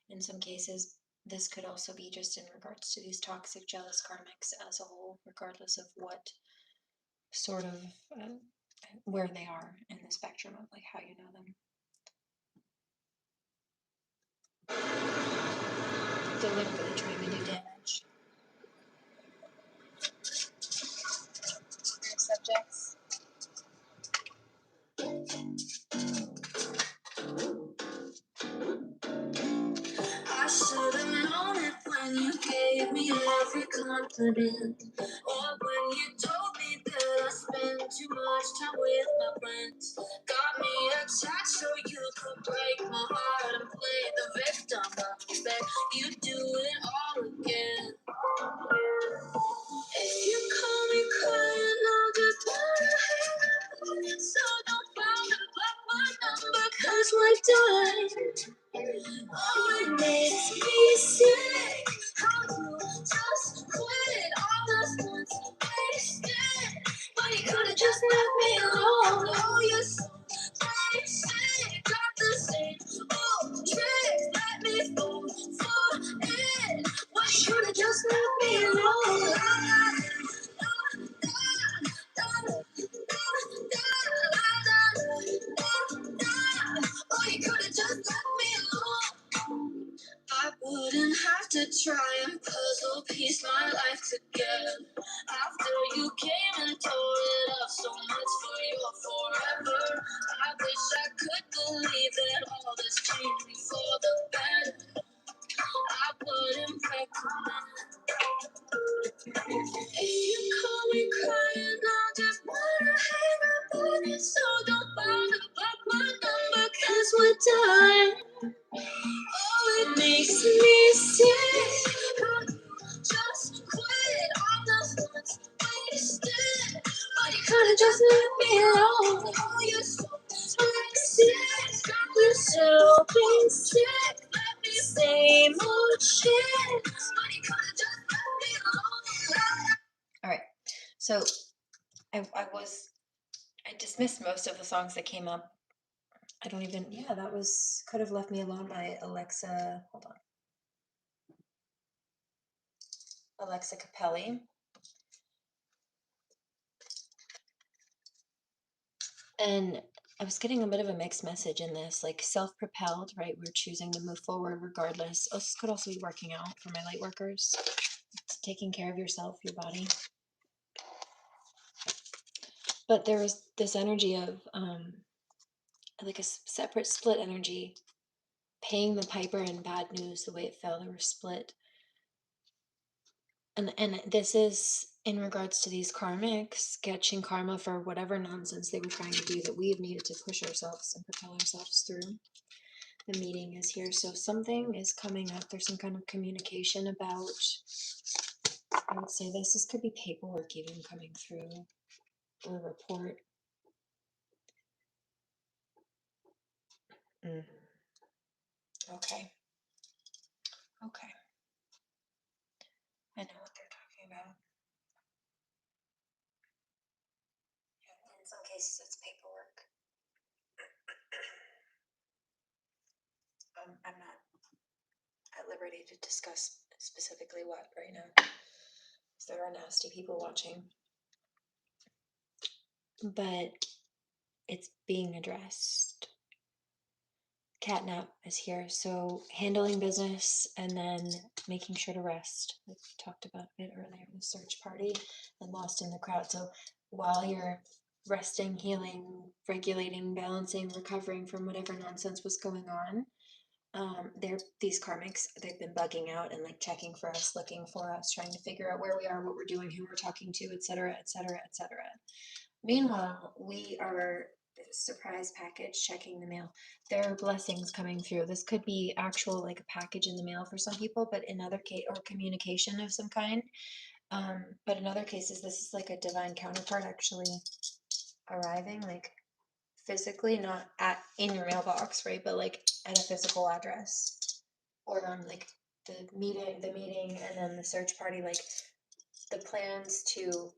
A: in some cases. This could also be just in regards to these toxic, jealous karmics as a whole, regardless of what sort of, where they are in the spectrum of like how you know them. Deliberately trying to do damage. Next subjects.
C: I should have known it when you gave me every confidence, or when you told me that I spend too much time with my friends. Got me attached so you could break my heart and play the victim, but instead you do it all again. If you call me crying, I'll just wanna hang up. So don't bother block my number, 'cause we're done. Oh, it makes me sick how you just quit all this once wasted. But you could've just left me alone. Oh, you're so basic, got the same old tricks. Let me fall for it. Why should've just left me alone? Oh, you could've just left me alone. I wouldn't have to try and puzzle piece my life together. After
A: could've just left me alone. Oh, you're so toxic. You're so basic. Same old shit. All right, so I dismissed most of the songs that came up. I don't even, yeah, that was Could Have Left Me Alone by Alexa, hold on. Alexa Cappelli. And I was getting a bit of a mixed message in this, like self-propelled, right? We're choosing to move forward regardless. This could also be working out for my light workers. It's taking care of yourself, your body. But there was this energy of like a separate split energy, paying the piper and bad news the way it fell. They were split. And this is in regards to these karmics catching karma for whatever nonsense they were trying to do that we have needed to push ourselves and propel ourselves through. The meeting is here, so something is coming up. There's some kind of communication about, I would say this could be paperwork even coming through, or a report. Okay. Okay. I know what they're talking about. In some cases, it's paperwork. I'm not at liberty to discuss specifically what right now, because there are nasty people watching. But it's being addressed. Catnap is here, so handling business and then making sure to rest. We talked about it earlier, the search party and lost in the crowd. So while you're resting, healing, regulating, balancing, recovering from whatever nonsense was going on, these karmics, they've been bugging out and like checking for us, looking for us, trying to figure out where we are, what we're doing, who we're talking to, etc., etc., etc. Meanwhile, we are surprise package checking the mail. There are blessings coming through. This could be actual like a package in the mail for some people, but in other case, or communication of some kind. But in other cases, this is like a divine counterpart actually arriving, like physically, not in your mailbox, right? But like at a physical address, or on like the meeting, and then the search party, like the plans to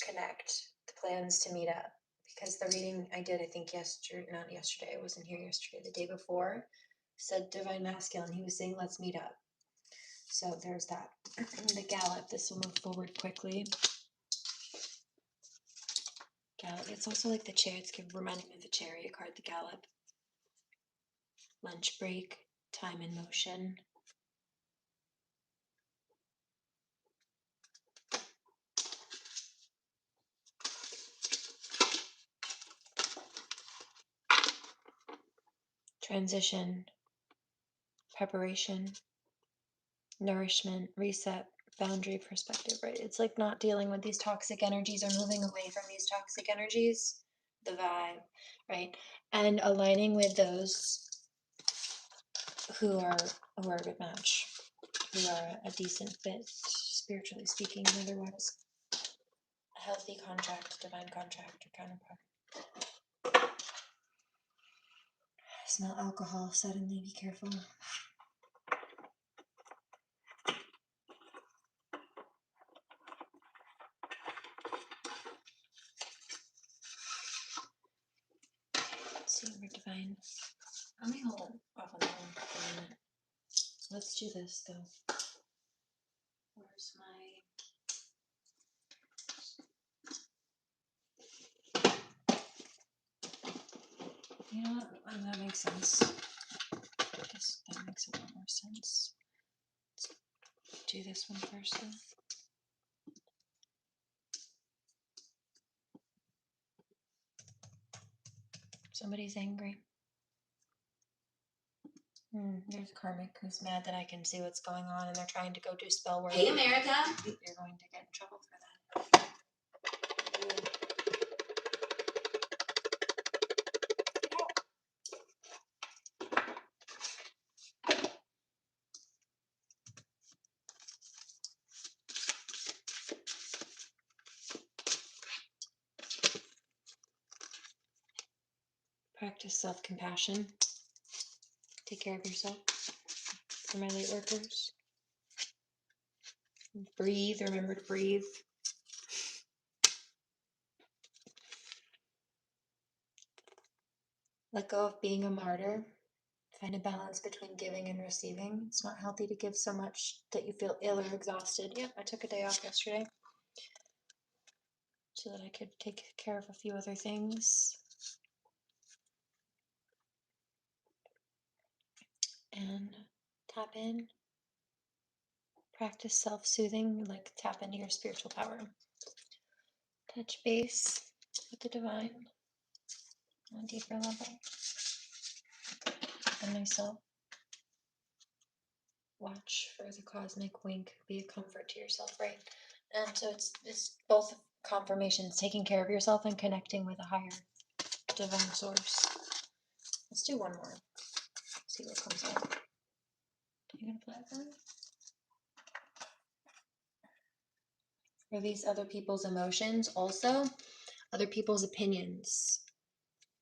A: connect, the plans to meet up. Because the reading I did, I think not yesterday, I wasn't here yesterday, the day before, said divine masculine. He was saying, let's meet up. So there's that. The gallop, this will move forward quickly. Gallop, it's also like the chair, it's reminding me of the chariot card, the gallop. Lunch break, time in motion. Transition, preparation, nourishment, reset, boundary, perspective, right? It's like not dealing with these toxic energies or moving away from these toxic energies, the vibe, right? And aligning with those who are a good match, who are a decent fit, spiritually speaking, and otherwise. A healthy contract, divine contract, or counterpart. Smell alcohol suddenly, be careful. Let's see, we're divine. Let me hold it off on the phone for a minute. Let's do this though. Where's my... You know what? Oh, that makes sense. I guess that makes a lot more sense. Let's do this one first though. Somebody's angry. There's karmic who's mad that I can see what's going on and they're trying to go do spell work. Hey, America! You're going to get in trouble for that. Practice self-compassion. Take care of yourself. For my late workers. Breathe. Remember to breathe. Let go of being a martyr. Find a balance between giving and receiving. It's not healthy to give so much that you feel ill or exhausted. Yep, I took a day off yesterday so that I could take care of a few other things. And tap in. Practice self-soothing, like tap into your spiritual power. Touch base with the divine on a deeper level. And myself. Watch for the cosmic wink. Be a comfort to yourself, right? And so it's both confirmations, taking care of yourself and connecting with a higher divine source. Let's do one more. See what comes out. Are you gonna play that? For these other people's emotions, also other people's opinions.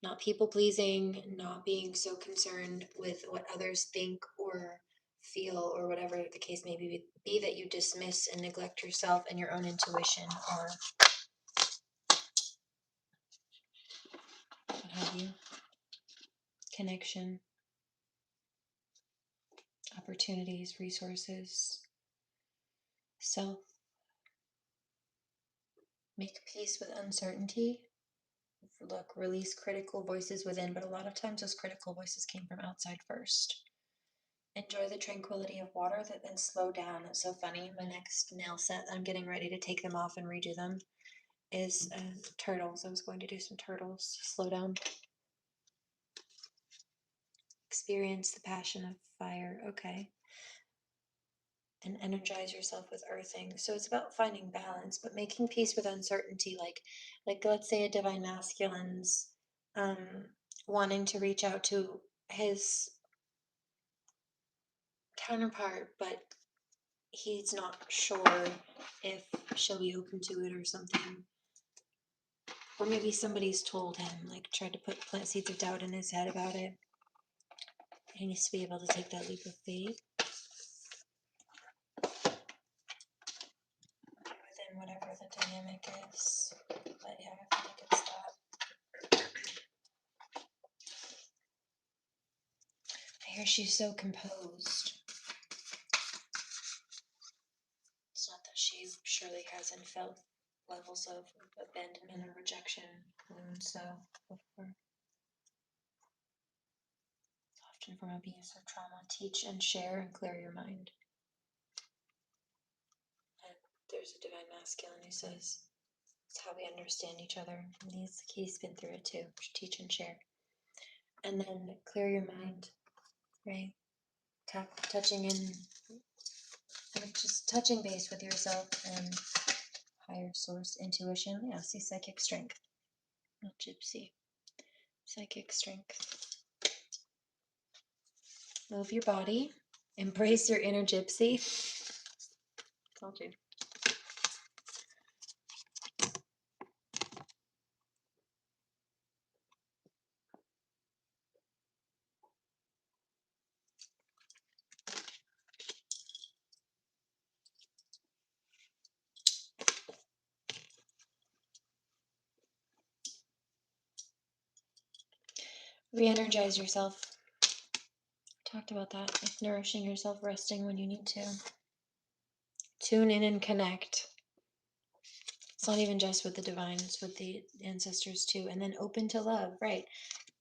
A: Not people pleasing, not being so concerned with what others think or feel or whatever the case may be that you dismiss and neglect yourself and your own intuition or what have you. Connection, opportunities, resources, self. Make peace with uncertainty. Look, release critical voices within, but a lot of times those critical voices came from outside first. Enjoy the tranquility of water, that then slow down. It's so funny. My next nail set, I'm getting ready to take them off and redo them, is turtles. I was going to do some turtles. Slow down. Experience the passion of fire. Okay. And energize yourself with earthing. So it's about finding balance, but making peace with uncertainty. Like let's say a divine masculine's wanting to reach out to his counterpart, but he's not sure if she'll be open to it or something. Or maybe somebody's told him, like tried to plant seeds of doubt in his head about it. He needs to be able to take that leap of faith. Within whatever the dynamic is. But yeah, I feel like it's that. I hear she's so composed. It's not that she surely hasn't felt levels of abandonment or rejection wounds, so before. Often from abuse or trauma. Teach and share and clear your mind. And there's a divine masculine who says, it's how we understand each other. And he's been through it too. Teach and share. And then clear your mind, right? Touching in, just touching base with yourself and higher source intuition. Yeah, see, psychic strength. Not gypsy. Psychic strength. Move your body. Embrace your inner gypsy. Told you. Re-energize yourself. Talked about that, like nourishing yourself, resting when you need to. Tune in and connect. It's not even just with the divine, it's with the ancestors too. And then open to love, right?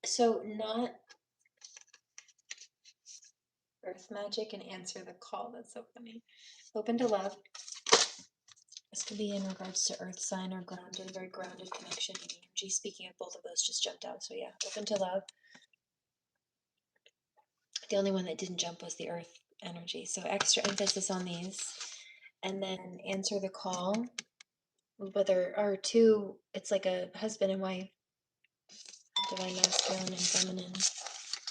A: So not earth magic and answer the call. That's so funny. Open to love. This could be in regards to earth sign or grounded, very grounded connection and energy. Speaking of both of those just jumped out. So yeah, open to love. The only one that didn't jump was the earth energy. So extra emphasis on these. And then answer the call. But there are two, it's like a husband and wife, divine masculine and feminine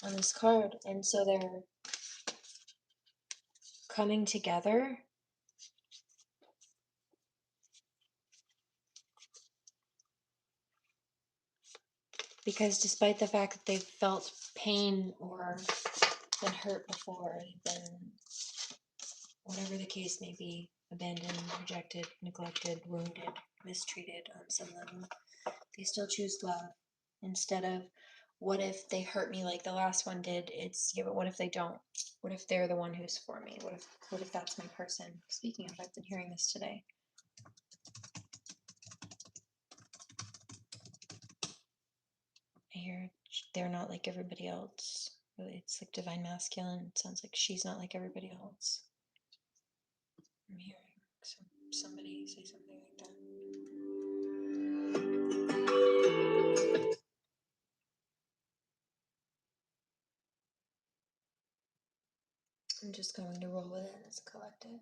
A: on this card. And so they're coming together. Because despite the fact that they've felt pain or been hurt before, then whatever the case may be, abandoned, rejected, neglected, wounded, mistreated on some level, they still choose love. Instead of, what if they hurt me like the last one did? It's, yeah, but what if they don't? What if they're the one who's for me? What if that's my person? Speaking of, I've been hearing this today. I hear they're not like everybody else. It's like divine masculine. It sounds like she's not like everybody else. I'm hearing somebody say something like that. I'm just going to roll with it as a collective.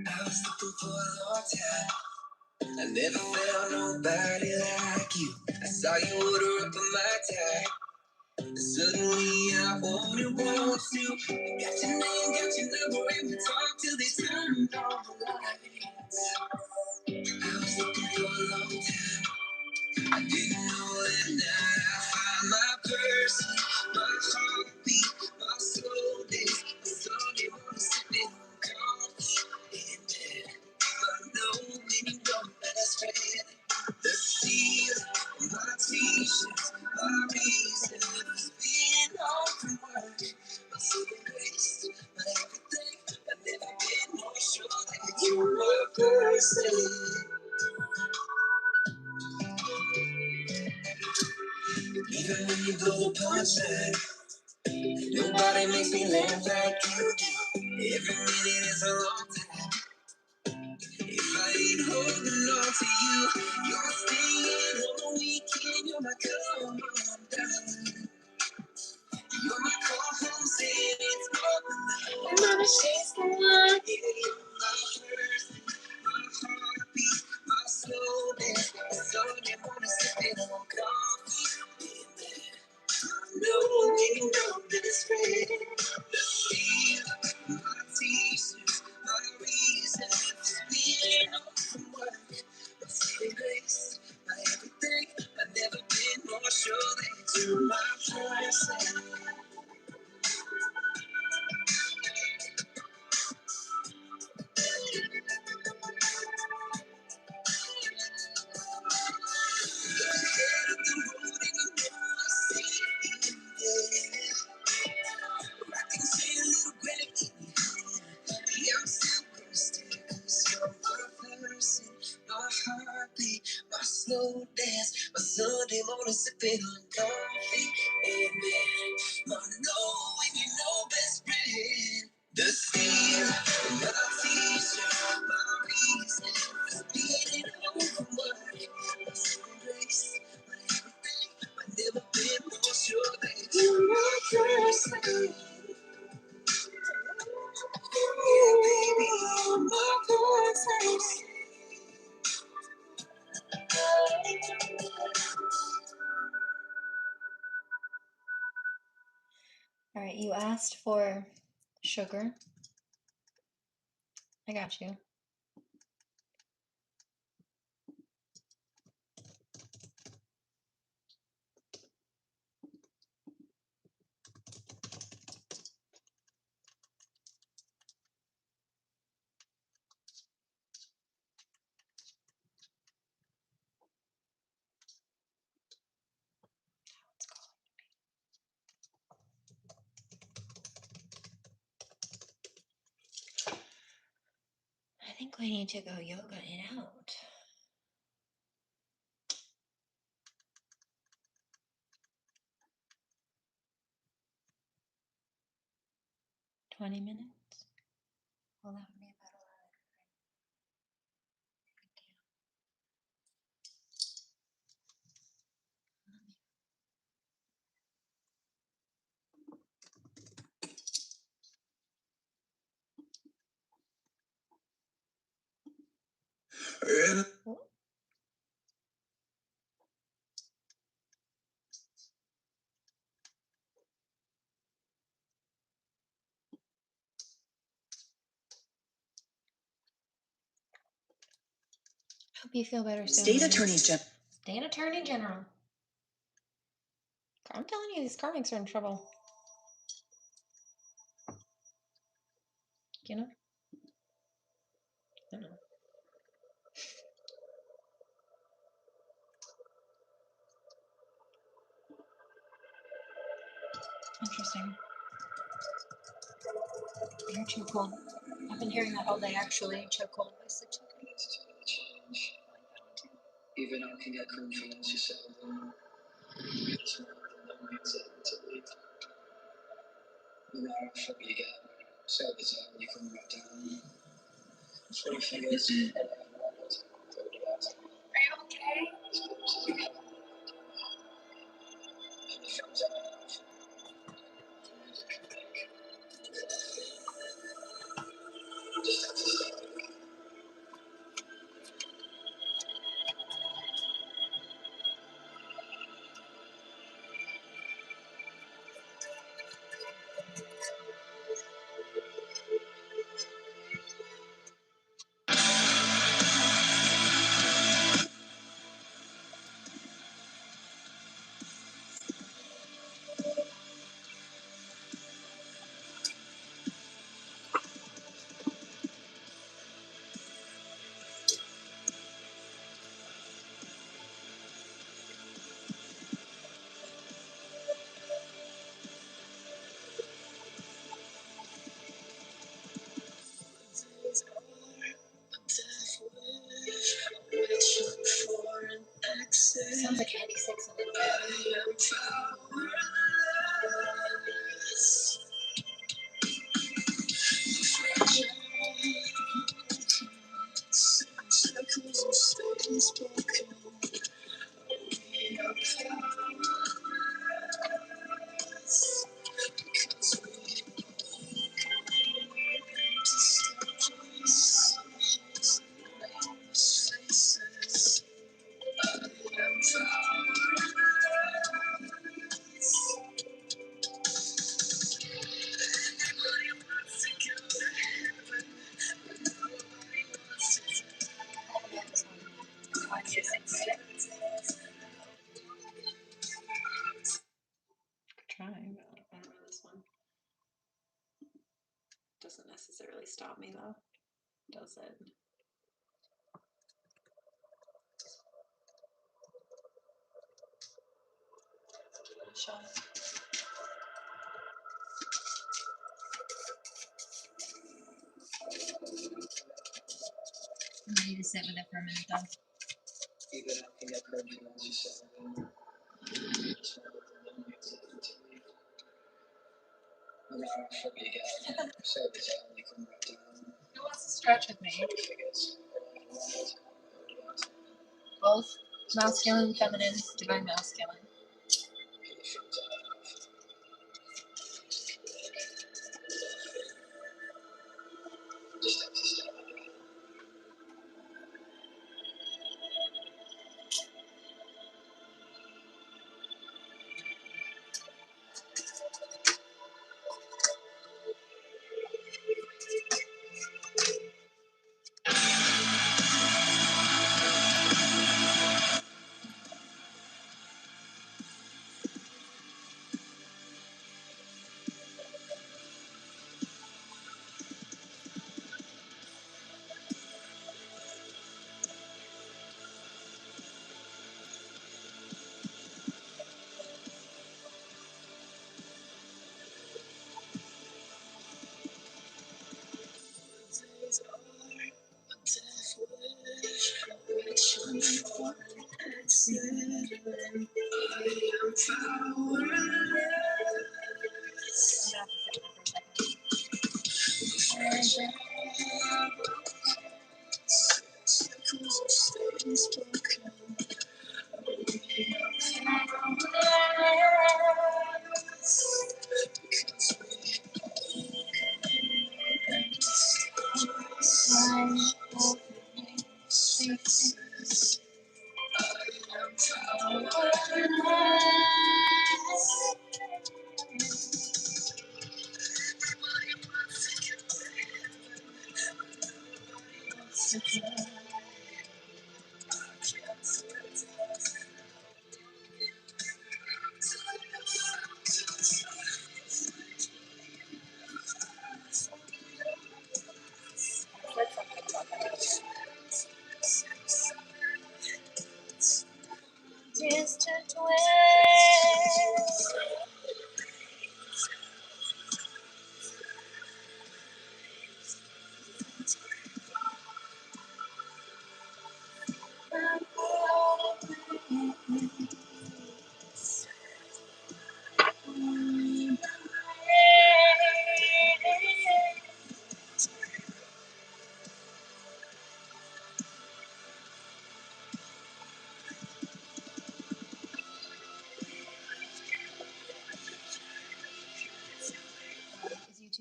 C: I was looking for a long time. I never found nobody like you. I saw you order up on my tag. Suddenly I want to. Got your name, got your number, and we talk till they turn on the lights. I was looking for a long time. I didn't know that night I'd find my person, my heartbeat, my soul days. My Sunday morning sipping on coffee in bed. I know when you know best friend. The seal, my t-shirts, my reason for being home from work. My saving grace, my everything. I've never been more sure that you're my person. Even when you blow the punchline, nobody makes me laugh like you do. Every minute is a long time. If I ain't holding on to you, you're staying on the weekend. You're my come on down. You're my call home saying it's more than mama, she's the one. Yeah, you're my person, my heartbeat, my slow dance. Sunday morning sipping on coffee. No, you know this friend. The feel, my t-shirts, my reason for being home from work. My saving grace, my everything. I've never been more sure that you're my person. My slow dance, my Sunday morning sipping on coffee. Amen. Wanna know when you know best friend. The steel, my t-shirt, my reason for being home from work. My saving grace, my everything. I've never been more sure that you're my person. Yeah, baby, you're my person.
A: All right, you asked for sugar. I got you. I think we need to go yoga it out. 20 minutes? Well, that would be about 11. Hope you feel better soon.
C: State Attorney General.
A: State Attorney General. I'm telling you, these karmics are in trouble. You know? I don't know. Interesting. You're too cold. I've been hearing that all day, actually. Chokehold by such a
C: Even I can get confidence yourself. It's more than the mindset to leave. No matter how far you get, so it's all you come back down. So if you guys
A: Are you okay? Sounds like 96 a little bit. Try, but I don't know this one. Doesn't necessarily stop me though, does it? Shot. I need to sit with it for a minute though.
C: even I can get confidence yourself. It's more than the mindset to leave. No matter how far you get, so it's all you come back down.
A: Who wants to stretch with me?
C: Figures.
A: Both masculine, feminine, divine masculine.
C: Just have to stop it.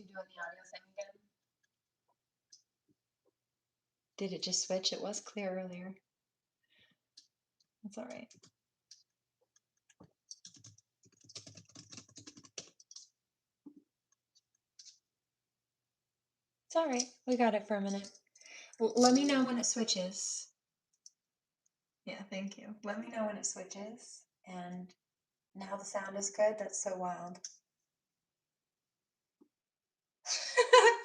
A: you doing the audio thing again?
C: Did it just switch? It was clear earlier. That's all right. It's all right. We got it for a minute. Well, let me know when it switches. Yeah, thank you. Let me know when it switches. And now the sound is good. That's so wild.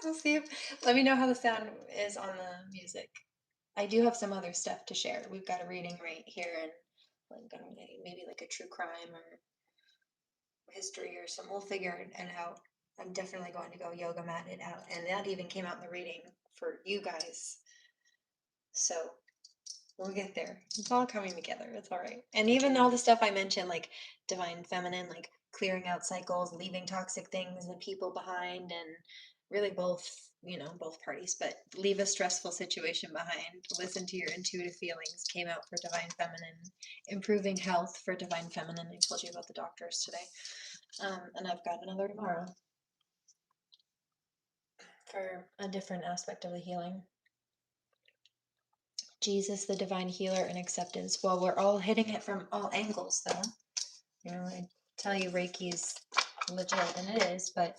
C: We'll see. Let me know how the sound is on the music. I do have some other stuff to share. We've got a reading right here, and maybe like a true crime or history or some. We'll figure it out. I'm definitely going to go yoga mat it out, and that even came out in the reading for you guys. So we'll get there. It's all coming together. It's all right. And even all the stuff I mentioned, like divine feminine, like clearing out cycles, leaving toxic things and people behind, and really both, both parties, but leave a stressful situation behind. Listen to your intuitive feelings came out for divine feminine. Improving health for divine feminine. I told you about the doctors today. And I've got another tomorrow for a different aspect of the healing. Jesus, the divine healer, and acceptance. Well, we're all hitting it from all angles, though. I tell you Reiki is legit, and it is, but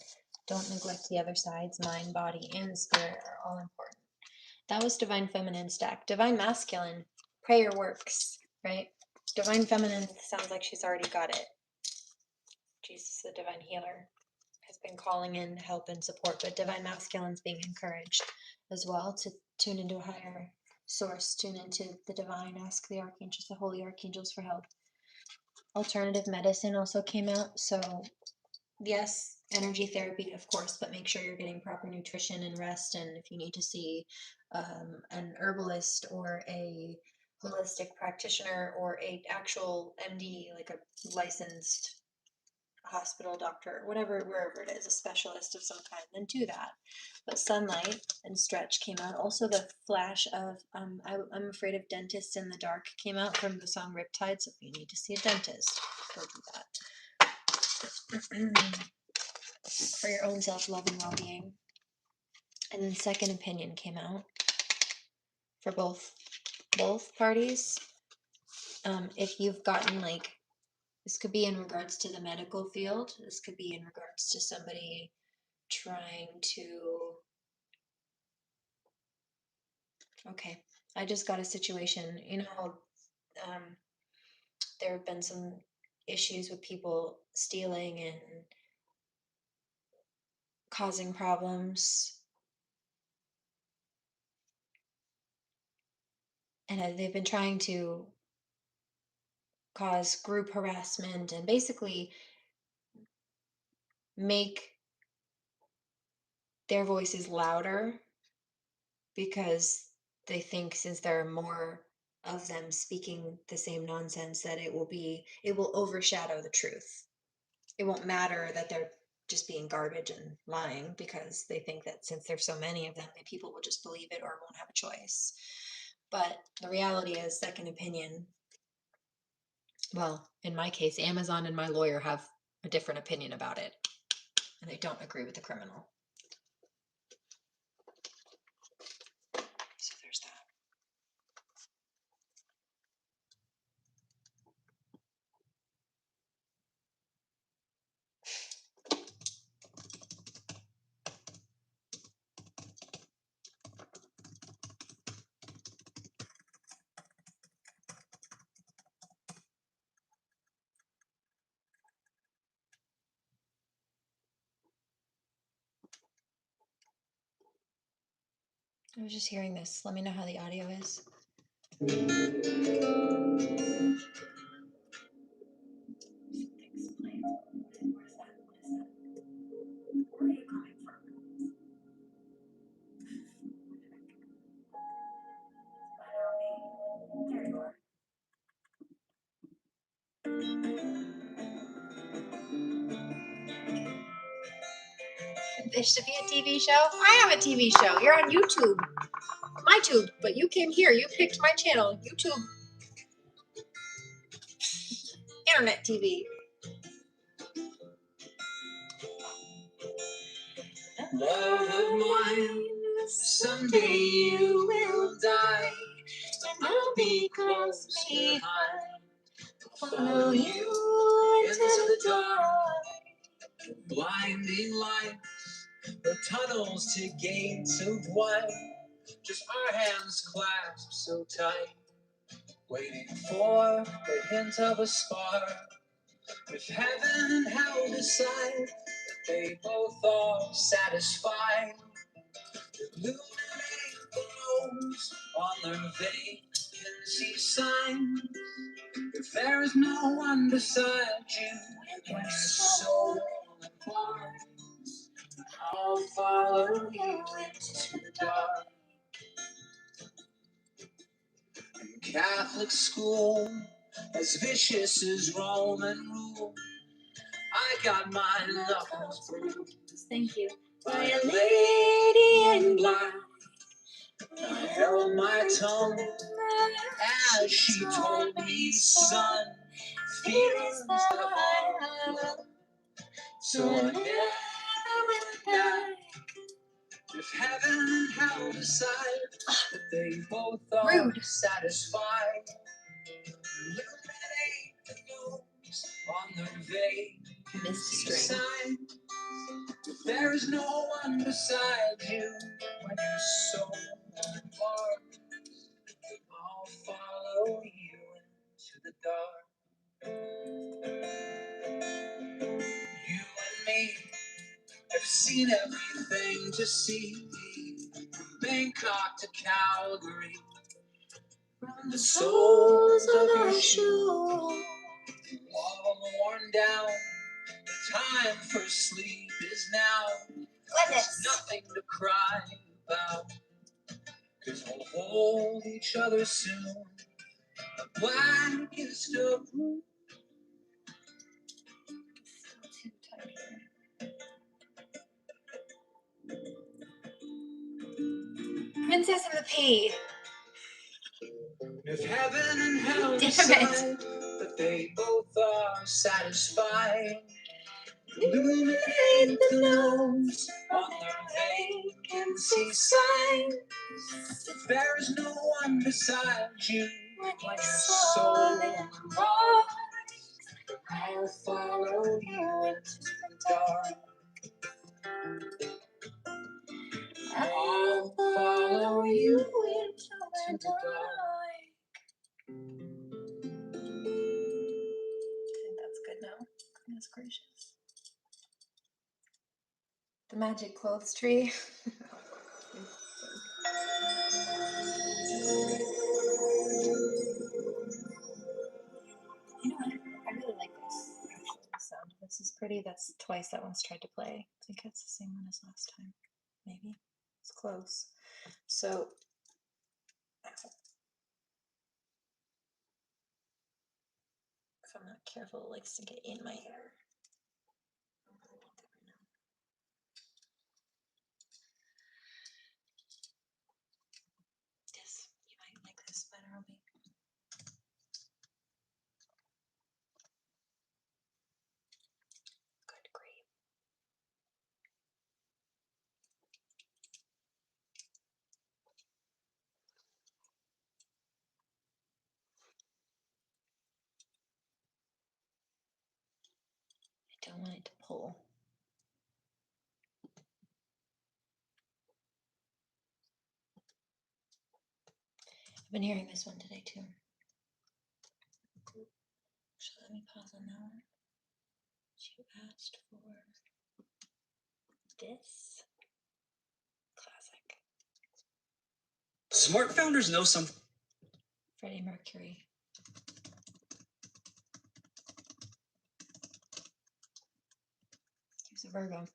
C: don't neglect the other sides. Mind, body, and spirit are all important. That was divine feminine stack. Divine masculine, prayer works, right? Divine feminine sounds like she's already got it. Jesus, the divine healer, has been calling in help and support, but divine masculine's being encouraged as well to tune into a higher source, tune into the divine, ask the archangels, the holy archangels for help. Alternative medicine also came out. So yes, energy therapy, of course, but make sure you're getting proper nutrition and rest. And if you need to see an herbalist or a holistic practitioner or a actual MD, like a licensed hospital doctor, whatever, wherever it is, a specialist of some kind, then do that. But sunlight and stretch came out. Also the flash of I'm afraid of dentists in the dark came out from the song Riptide. So if you need to see a dentist, go do that. For your own self-love and well-being. And then second opinion came out for both parties. If you've gotten this could be in regards to the medical field. This could be in regards to somebody trying to. Okay, I just got a situation. There have been some issues with people stealing and causing problems. And they've been trying to cause group harassment and basically make their voices louder because they think since there are more of them speaking the same nonsense that it will overshadow the truth. It won't matter that they're just being garbage and lying because they think that since there's so many of them, that people will just believe it or won't have a choice. But the reality is, second opinion, well, in my case, Amazon and my lawyer have a different opinion about it, and they don't agree with the criminal. So there's that. I was just hearing this. Let me know how the audio is. Something's playing. Where's that? What is that? Where are you coming from? There you are. There should be a TV show. I have a TV show. You're on YouTube. My tube, but you came here. You picked my channel. YouTube. Internet TV. Love of mine, someday you will die, and I'll be close behind, follow you into the dark. Blinding lights, the tunnels to gates of white, just our hands clasped so tight, waiting for the hint of a spark. If heaven and hell decide that they both are satisfied, illuminate the nose on their vacancy sign. If there is no one beside you when your soul apart, I'll follow you into the dark. In Catholic school, as vicious as Roman rule, I got my knuckles bruised.
A: Thank you.
C: By a lady in black, I held my tongue as she told me, son, fear is the high, so I never went back. If heaven and hell decide that they both are satisfied, illuminate the nose on their vacancy sign. If there is no one beside you when your soul embarks, I'll follow you into the dark. You and me have seen everything to see, from Bangkok to Calgary, from the soles of your shoe, all worn down. The time for sleep is now. There's nothing to cry about, 'cause we'll hold each other soon. The blackest of blue.
A: Too tight here. Princess of the Pea.
C: If heaven and hell decide that they both are satisfied, illuminate the nose on their vacancy sign. If there is no one beside you when your soul embarks, I'll follow you into the dark. I'll follow you into the dark.
A: I think that's good now. Goodness gracious. The magic clothes tree. You know what? I really like this. Actually, the sound of this is pretty. That's twice that one's tried to play. I think it's the same one as last time. Maybe. It's close. So, if I'm not careful, it likes to get in my hair. Yes, you might like this better, Obi. Good grief. I don't want it to pull. I've been hearing this one today too. So let me pause on that one. She asked for this. Classic.
C: Smart founders know some.
A: Freddie Mercury. He's a Virgo.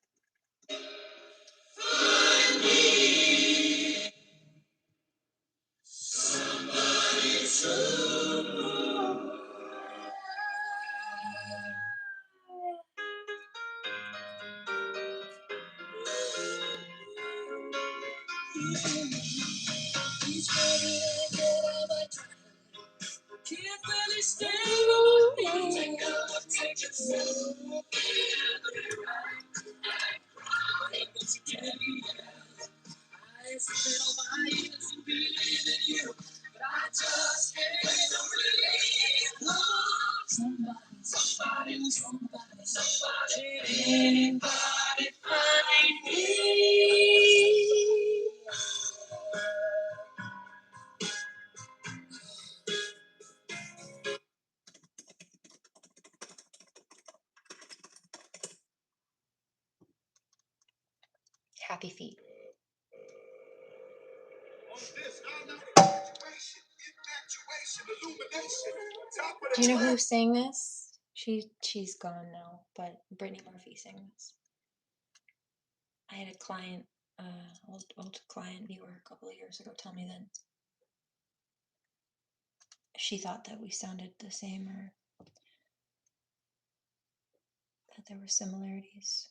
C: I spent all my years to believe in you, but I just can't believe somebody, anybody find me.
A: Happy feet. Do you know who sang this? She's gone now, but Brittany Murphy sang this. I had a client, old client viewer a couple of years ago tell me that she thought that we sounded the same or that there were similarities.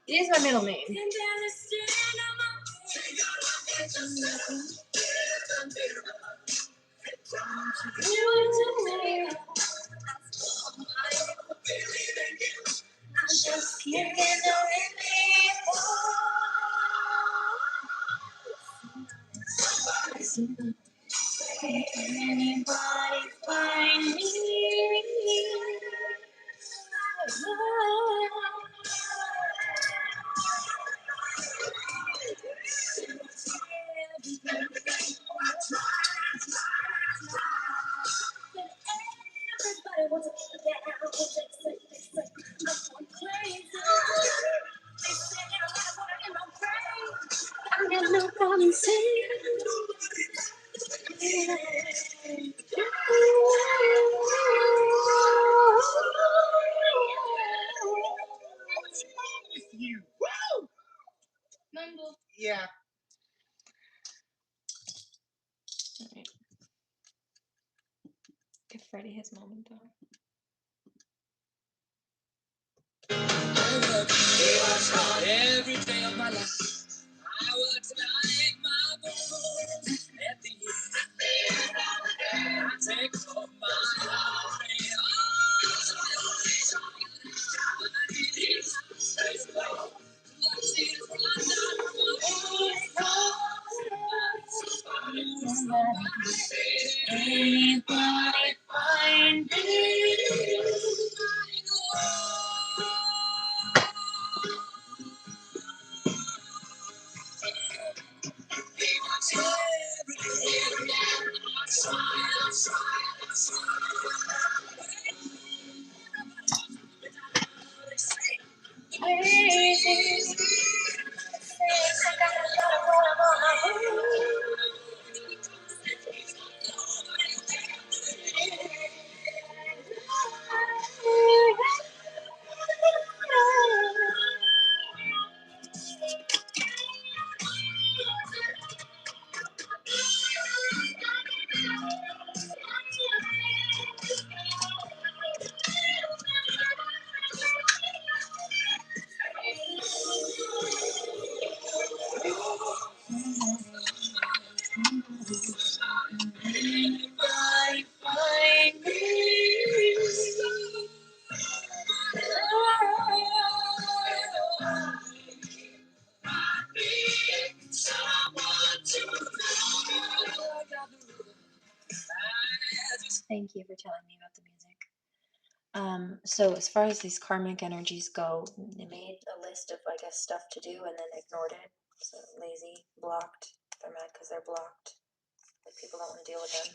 A: It is my middle name. Just can't get no relief. Anybody find me? Everybody wants to get down. They say, I'm crazy. They say, I want to in my brain. I got no problem saying. You. Woo! Mumble. Yeah. All right. Give Freddie his moment though.
C: Every day of my life, I worked like my bones. At the end of the day, I take off my heart.
A: Anybody find me? Thank you for telling me about the music. So as far as these karmic energies go, they made a list of, I guess, stuff to do and then ignored it. So lazy, blocked. They're mad because they're blocked. Like people don't want to deal with them.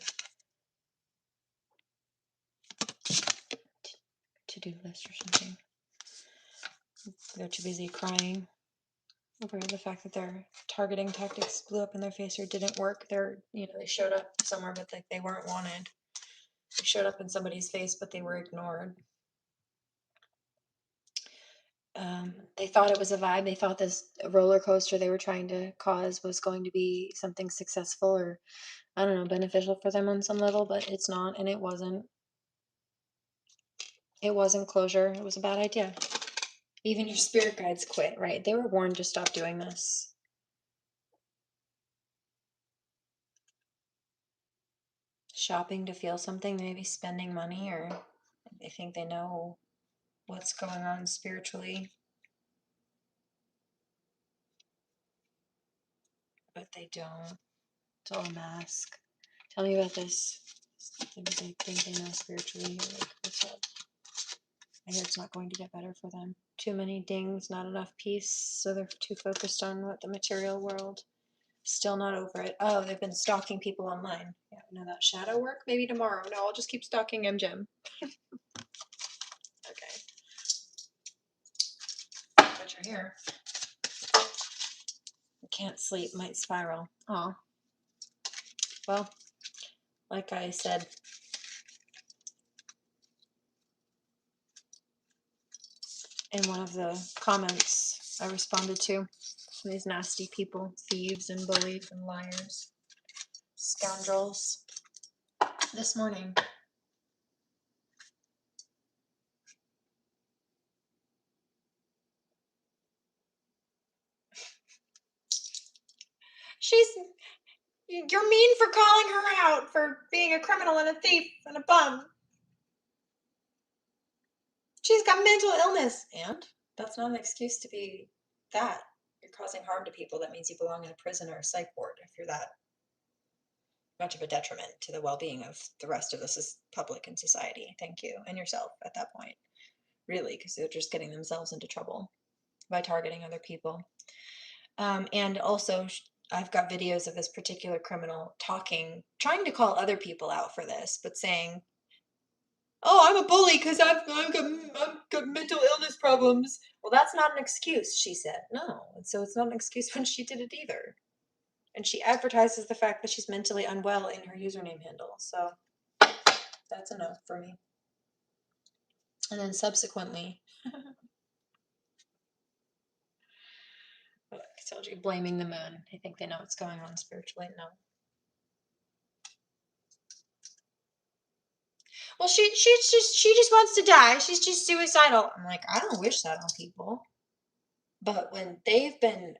A: To-do list or something. They're too busy crying over the fact that their targeting tactics blew up in their face or didn't work. They showed up somewhere, but like they weren't wanted. They showed up in somebody's face, but they were ignored. They thought it was a vibe. They thought this roller coaster they were trying to cause was going to be something successful or, I don't know, beneficial for them on some level, but it's not, and it wasn't. It wasn't closure. It was a bad idea. Even your spirit guides quit, right? They were warned to stop doing this. Shopping to feel something, maybe spending money, or they think they know what's going on spiritually. But they don't. It's all a mask. Tell me about this. They think they know spiritually. Like, what's up? I hear it's not going to get better for them. Too many dings, not enough peace, so they're too focused on what the material world. Still not over it. Oh, they've been stalking people online. Yeah, no, that shadow work? Maybe tomorrow. No, I'll just keep stalking MGem. Okay. But you're here. I can't sleep, might spiral. Oh. Well, like I said, in one of the comments I responded to, these nasty people, thieves and bullies and liars, scoundrels, this morning. You're mean for calling her out for being a criminal and a thief and a bum. She's got mental illness. And that's not an excuse to be that. You're causing harm to people. That means you belong in a prison or a psych ward if you're that much of a detriment to the well-being of the rest of this public and society. Thank you. And yourself at that point. Really, because they're just getting themselves into trouble by targeting other people. And also, I've got videos of this particular criminal trying to call other people out for this, but saying, oh, I'm a bully because I've got mental illness problems. Well, that's not an excuse, she said. No, and so it's not an excuse when she did it either. And she advertises the fact that she's mentally unwell in her username handle. So that's enough for me. And then subsequently, I told you, blaming the moon. I think they know what's going on spiritually. No. Well, she just wants to die. She's just suicidal. I'm like, I don't wish that on people. But when they've been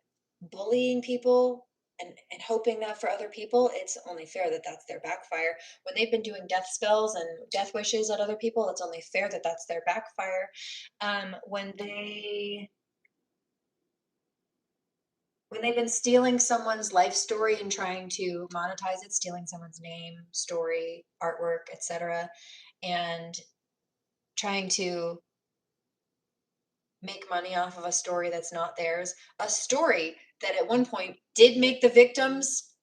A: bullying people and hoping that for other people, it's only fair that that's their backfire. When they've been doing death spells and death wishes at other people, it's only fair that that's their backfire. When they've been stealing someone's life story and trying to monetize it, stealing someone's name, story, artwork, etc., and trying to make money off of a story that's not theirs, a story that at one point did make the victims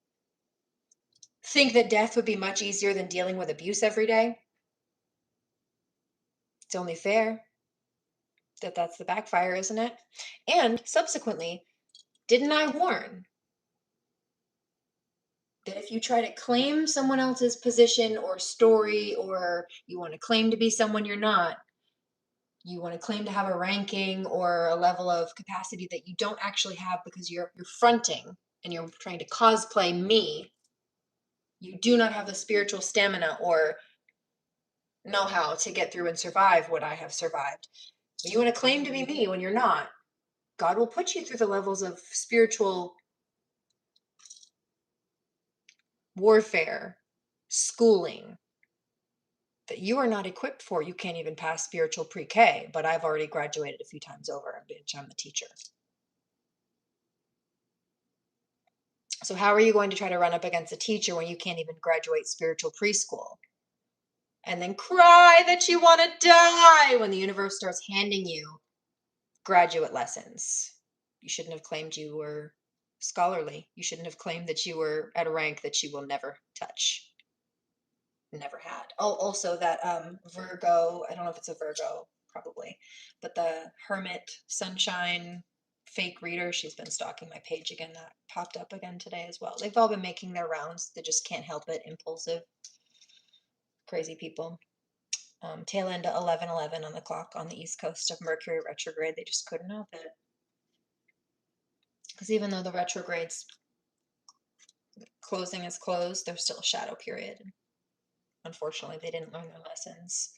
A: think that death would be much easier than dealing with abuse every day. It's only fair that that's the backfire, isn't it? And subsequently, didn't I warn that if you try to claim someone else's position or story, or you want to claim to be someone you're not, you want to claim to have a ranking or a level of capacity that you don't actually have because you're fronting and you're trying to cosplay me, you do not have the spiritual stamina or know-how to get through and survive what I have survived. You want to claim to be me when you're not. God will put you through the levels of spiritual warfare, schooling, that you are not equipped for. You can't even pass spiritual pre-K, but I've already graduated a few times over, and bitch, I'm the teacher. So how are you going to try to run up against a teacher when you can't even graduate spiritual preschool? And then cry that you want to die when the universe starts handing you graduate lessons. You shouldn't have claimed you were scholarly. You shouldn't have claimed that you were at a rank that you will never touch. Never had. Oh, also that Virgo, I don't know if it's a Virgo, probably, but the Hermit Sunshine fake reader, she's been stalking my page again. That popped up again today as well. They've all been making their rounds. They just can't help it. Impulsive, crazy people. Tail end of 11:11 on the clock on the east coast of Mercury retrograde. They just couldn't help it. Because even though the retrograde's closing is closed, there's still a shadow period. Unfortunately, they didn't learn their lessons.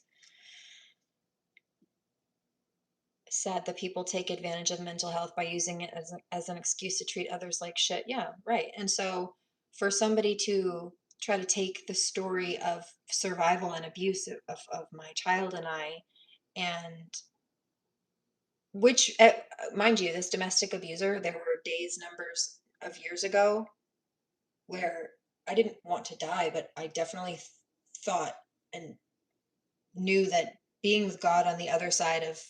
A: Sad that people take advantage of mental health by using it as an excuse to treat others like shit. Yeah, right. And so for somebody to try to take the story of survival and abuse of my child and I and which, mind you, this domestic abuser, there were days, numbers of years ago where I didn't want to die, but I definitely thought and knew that being with God on the other side of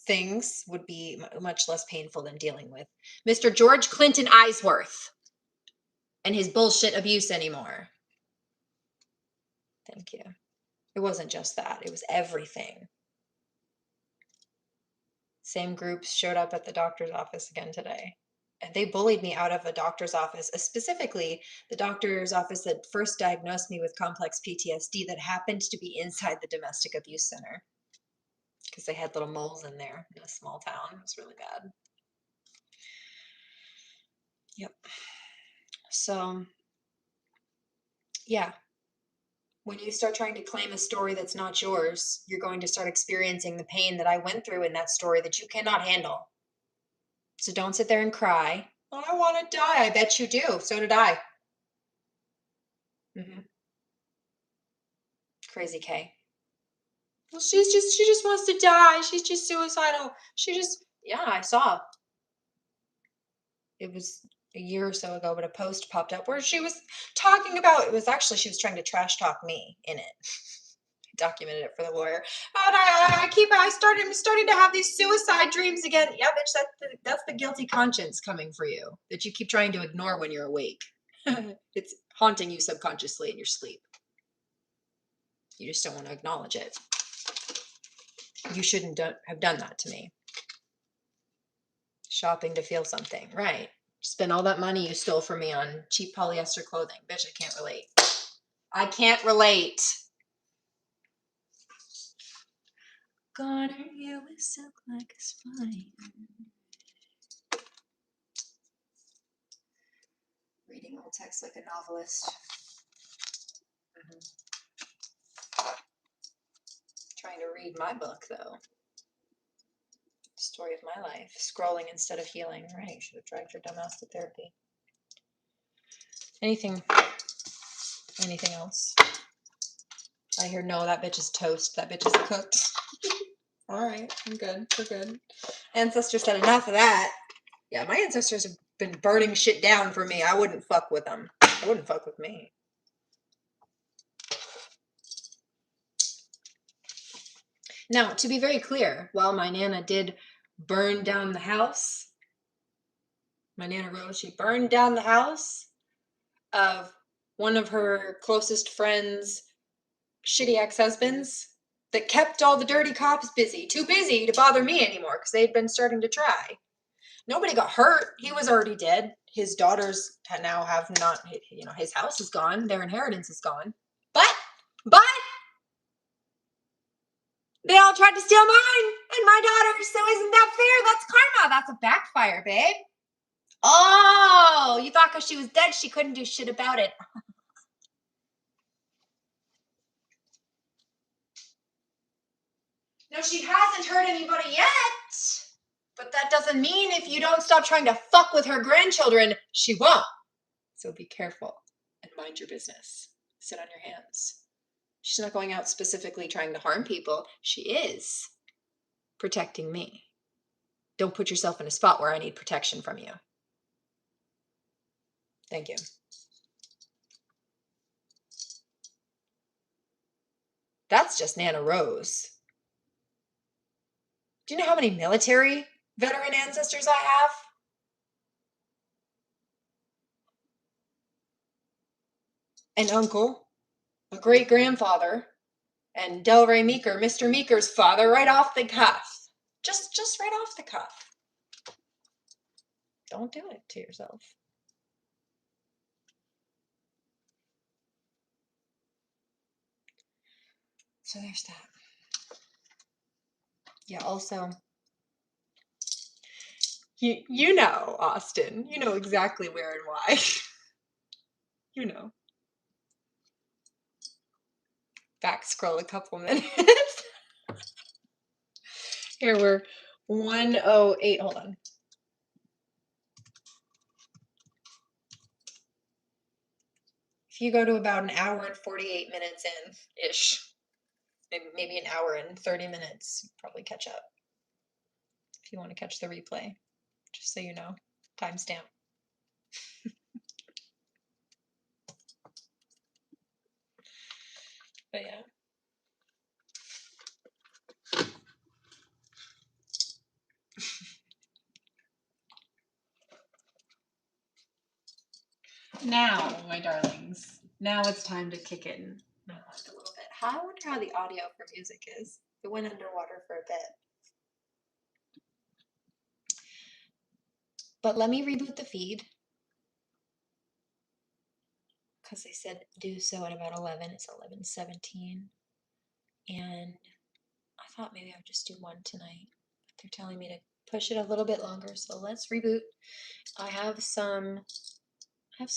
A: things would be much less painful than dealing with Mr. George Clinton Eisworth and his bullshit abuse anymore. Thank you. It wasn't just that. It was everything. Same groups showed up at the doctor's office again today. And they bullied me out of a doctor's office, specifically the doctor's office that first diagnosed me with complex PTSD that happened to be inside the domestic abuse center. Because they had little moles in there in a small town. It was really bad. Yep. So, yeah. When you start trying to claim a story that's not yours, you're going to start experiencing the pain that I went through in that story that you cannot handle. So don't sit there and cry. Oh, I want to die. I bet you do. So did I. Crazy K. Well, she just wants to die. She's just suicidal. Yeah, I saw. It was a year or so ago, but a post popped up where she was talking about, it was actually, she was trying to trash talk me in it. I documented it for the lawyer. And I'm starting to have these suicide dreams again. Yeah, bitch, that's the guilty conscience coming for you that you keep trying to ignore when you're awake. It's haunting you subconsciously in your sleep. You just don't want to acknowledge it. You shouldn't have done that to me. Shopping to feel something, right? Spend all that money you stole from me on cheap polyester clothing. Bitch, I can't relate. I can't relate. Garner you with silk like a spine. Reading old text like a novelist. Trying to read my book, though. Story of my life. Scrolling instead of healing. Right, you should have dragged your dumb ass to therapy. Anything else? I hear no, that bitch is toast. That bitch is cooked. All right, I'm good. We're good. Ancestor said enough of that. Yeah, my ancestors have been burning shit down for me. I wouldn't fuck with them. They wouldn't fuck with me. Now, to be very clear, while my Nana did burn down the house, my Nana Rose, she burned down the house of one of her closest friends' shitty ex-husbands that kept all the dirty cops busy. Too busy to bother me anymore because they'd been starting to try. Nobody got hurt. He was already dead. His daughters now have not, his house is gone. Their inheritance is gone. But they all tried to steal mine and my daughters. So isn't that fair? That's karma. That's a backfire, babe. Oh, you thought because she was dead, she couldn't do shit about it. No, she hasn't hurt anybody yet. But that doesn't mean if you don't stop trying to fuck with her grandchildren, she won't. So be careful and mind your business. Sit on your hands. She's not going out specifically trying to harm people. She is protecting me. Don't put yourself in a spot where I need protection from you. Thank you. That's just Nana Rose. Do you know how many military veteran ancestors I have? An uncle, a great-grandfather, and Delray Meeker, Mr. Meeker's father, right off the cuff. Just right off the cuff. Don't do it to yourself. So there's that. Yeah, also, you know, Austin. You know exactly where and why. You know. Back scroll a couple minutes. Here we're 1:08. Hold on. If you go to about an hour and 48 minutes in-ish, maybe an hour and 30 minutes, probably catch up. if you want to catch the replay, just so you know. Timestamp. But yeah. Now, my darlings, now it's time to kick in my mind a little bit. I wonder how the audio for music is. It went underwater for a bit. But let me reboot the feed, because they said do so at about 11. It's 11:17. And I thought maybe I would just do one tonight. But they're telling me to push it a little bit longer, so let's reboot. I have some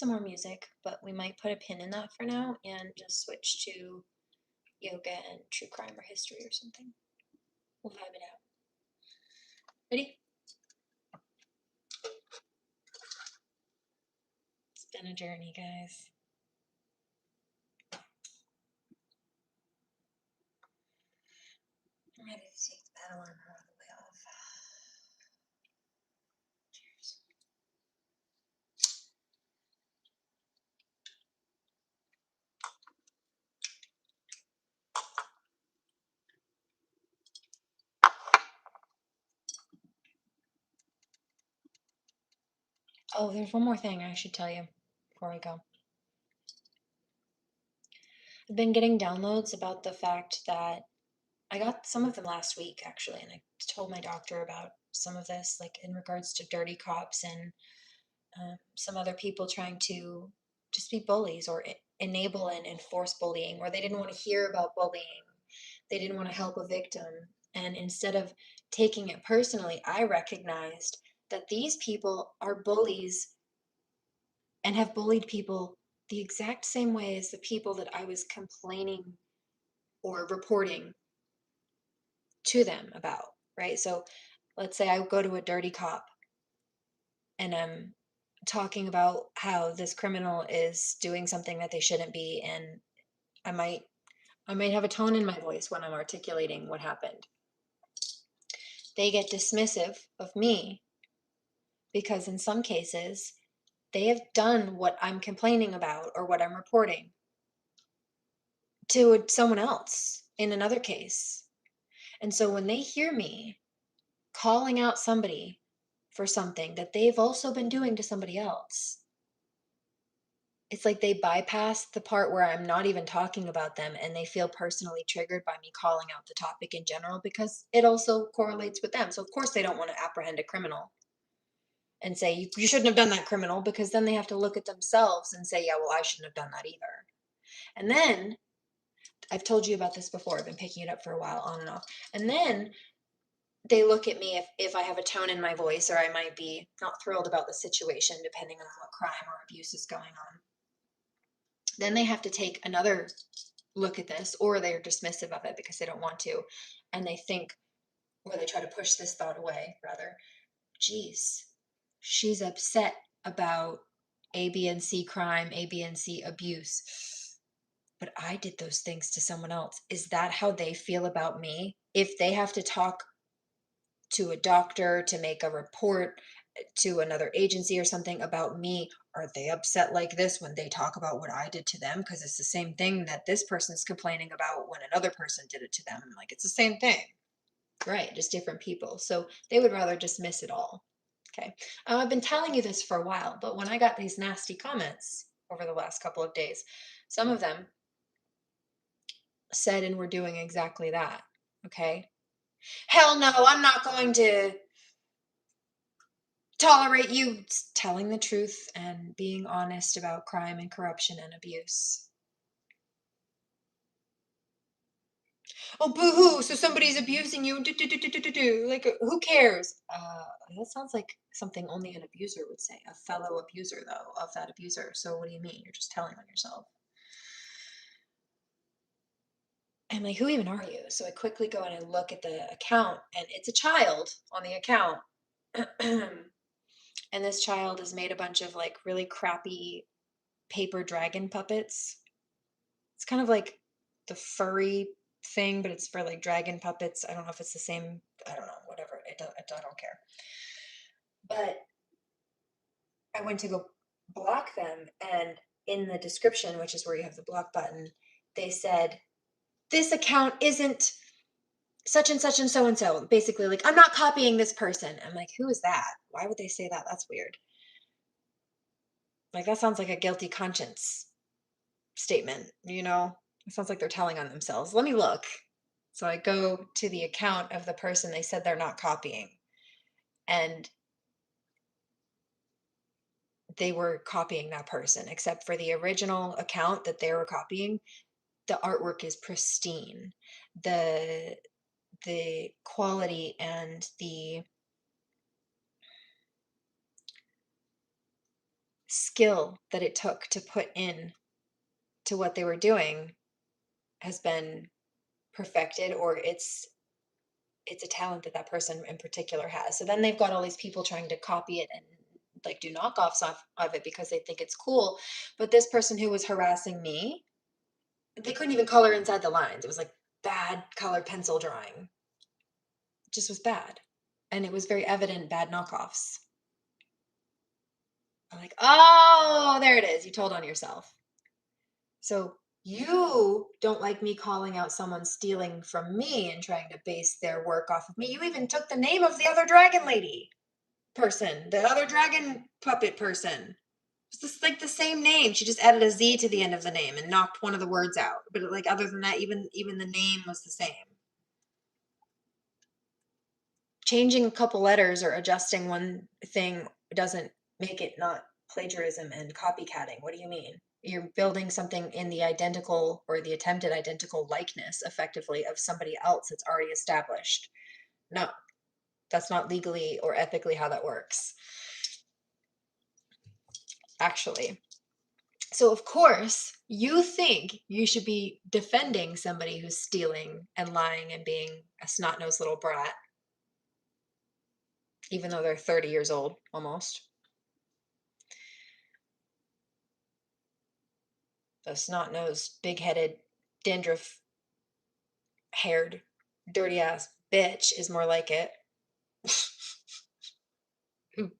A: more music, but we might put a pin in that for now and just switch to yoga and true crime or history or something. We'll vibe it out. Ready? It's been a journey, guys. I'm ready to take the battle armor all the way off. Cheers. Oh, there's one more thing I should tell you before I go. I've been getting downloads about the fact that I got some of them last week, actually, and I told my doctor about some of this, like in regards to dirty cops and some other people trying to just be bullies or enable and enforce bullying, or they didn't want to hear about bullying. They didn't want to help a victim. And instead of taking it personally, I recognized that these people are bullies and have bullied people the exact same way as the people that I was complaining or reporting to them about, right? So let's say I go to a dirty cop and I'm talking about how this criminal is doing something that they shouldn't be, and I might have a tone in my voice when I'm articulating what happened. They get dismissive of me because in some cases they have done what I'm complaining about or what I'm reporting to someone else in another case. And so when they hear me calling out somebody for something that they've also been doing to somebody else, it's like they bypass the part where I'm not even talking about them, and they feel personally triggered by me calling out the topic in general because it also correlates with them. So of course they don't want to apprehend a criminal and say, you shouldn't have done that, criminal, because then they have to look at themselves and say, yeah, well, I shouldn't have done that either. And then, I've told you about this before, I've been picking it up for a while, on and off. And then they look at me if I have a tone in my voice, or I might be not thrilled about the situation, depending on what crime or abuse is going on. Then they have to take another look at this, or they're dismissive of it because they don't want to. And they think, or they try to push this thought away, rather, geez, she's upset about A, B, and C crime, A, B, and C abuse. But I did those things to someone else. Is that how they feel about me? If they have to talk to a doctor to make a report to another agency or something about me, are they upset like this when they talk about what I did to them? Because it's the same thing that this person's complaining about when another person did it to them. Like, it's the same thing, right? Just different people. So they would rather dismiss it all. Okay. I've been telling you this for a while, but when I got these nasty comments over the last couple of days, some of them said and were doing exactly that. Okay. Hell no, I'm not going to tolerate you telling the truth and being honest about crime and corruption and abuse. Oh, boo-hoo, so somebody's abusing you. Like, who cares? That sounds like something only an abuser would say. A fellow abuser, though, of that abuser. So what do you mean? You're just telling on yourself. I'm like, who even are you? So I quickly go in and look at the account, and it's a child on the account. And this child has made a bunch of like really crappy paper dragon puppets. It's kind of like the furry thing, but it's for like dragon puppets. I don't know if it's the same. I don't know, whatever. I don't care. But I went to go block them, and in the description, which is where you have the block button, they said, this account isn't such and such and so and so. Basically, like, I'm not copying this person. I'm like, who is that? Why would they say that? That's weird. Like, that sounds like a guilty conscience statement, you know? It sounds like they're telling on themselves. Let me look. So I go to the account of the person they said they're not copying, and they were copying that person, except for the original account that they were copying. The artwork is pristine. The quality and the skill that it took to put in to what they were doing has been perfected, or it's a talent that that person in particular has. So then they've got all these people trying to copy it and like do knockoffs of it because they think it's cool. But this person who was harassing me, they couldn't even color inside the lines. It was like bad colored pencil drawing. It just was bad. And it was very evident bad knockoffs. I'm like, oh, there it is. You told on yourself. So you don't like me calling out someone stealing from me and trying to base their work off of me. You even took the name of the other dragon lady person, the other dragon puppet person. It's just like the same name. She just added a Z to the end of the name and knocked one of the words out. But like other than that, even the name was the same. Changing a couple letters or adjusting one thing doesn't make it not plagiarism and copycatting. What do you mean? You're building something in the identical or the attempted identical likeness effectively of somebody else that's already established. No, that's not legally or ethically how that works. Actually. So of course, you think you should be defending somebody who's stealing and lying and being a snot-nosed little brat, even though they're 30 years old, almost. The snot-nosed, big-headed, dandruff-haired, dirty-ass bitch is more like it. Who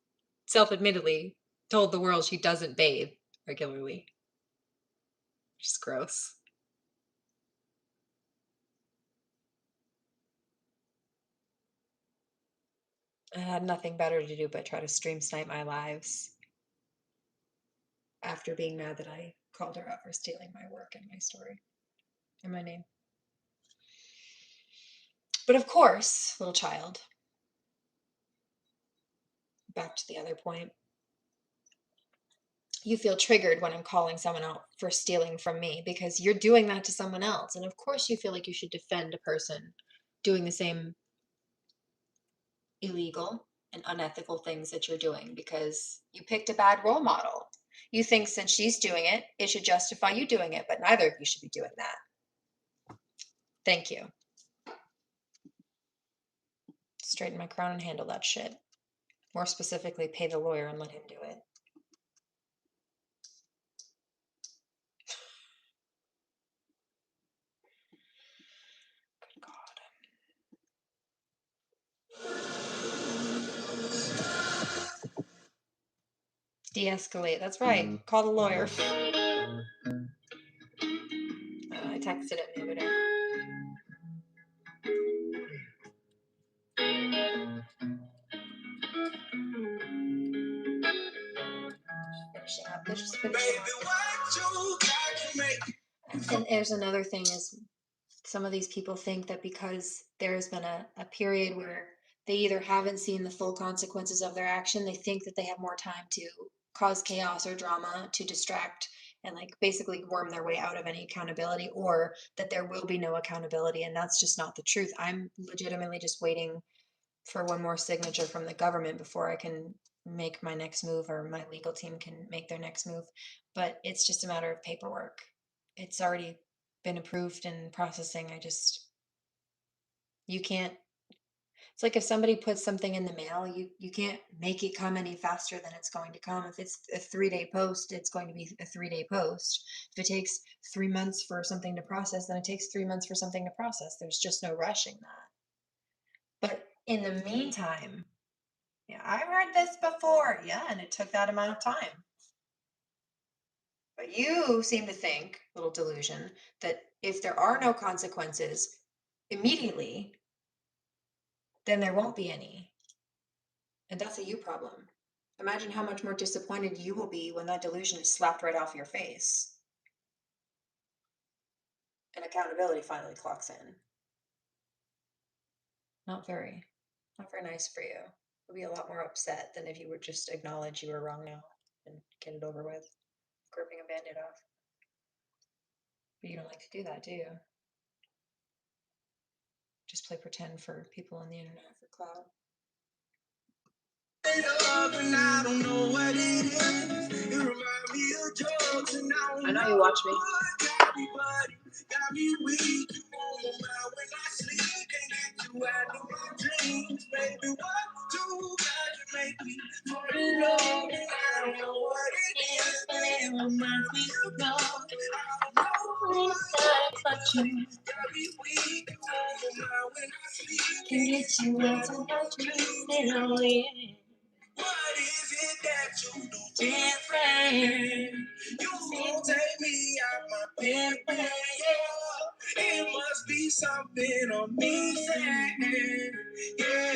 A: self-admittedly told the world she doesn't bathe regularly. Which is gross. I had nothing better to do but try to stream snipe my lives after being mad that I called her out for stealing my work and my story and my name. But of course, little child, back to the other point, you feel triggered when I'm calling someone out for stealing from me because you're doing that to someone else. And of course you feel like you should defend a person doing the same illegal and unethical things that you're doing because you picked a bad role model. You think since she's doing it, it should justify you doing it, but neither of you should be doing that. Thank you. Straighten my crown and handle that shit. More specifically, pay the lawyer and let him do it. Good God. De-escalate. That's right. Call the lawyer. I texted him the other day. Finishing up. Let's just finish up. And there's another thing is some of these people think that because there's been a period where they either haven't seen the full consequences of their action, they think that they have more time to cause chaos or drama to distract and like basically worm their way out of any accountability, or that there will be no accountability. And that's just not the truth. I'm legitimately just waiting for one more signature from the government before I can make my next move, or my legal team can make their next move. But it's just a matter of paperwork. It's already been approved and processing. You can't, it's like if somebody puts something in the mail, you can't make it come any faster than it's going to come. If it's a 3-day post, it's going to be a 3-day post. If it takes 3 months for something to process, then it takes 3 months for something to process. There's just no rushing that. But In the meantime, yeah, I've heard this before. Yeah, and it took that amount of time. But you seem to think, little delusion, that if there are no consequences immediately, then there won't be any. And that's a you problem. Imagine how much more disappointed you will be when that delusion is slapped right off your face. And accountability finally clocks in. Not very nice for you. You'll be a lot more upset than if you would just acknowledge you were wrong now and get it over with, gripping a band-aid off. But you don't like to do that, do you? Just play pretend for people on the internet for clout.
B: I don't know what it is. It reminds me of drugs and
A: I know you watch me.
B: Got me weak. You on my mind when I sleep. Can't get you out of my dreams, baby. What do you make me fall in love? And I don't know what it is, but it reminds me of love. I don't know what you got me weak. You on my mind when I sleep. Can't get you out of my dreams, and I'm in. What is it that you do different? You won't take me out my bed, yeah. It must be something on me saying, yeah,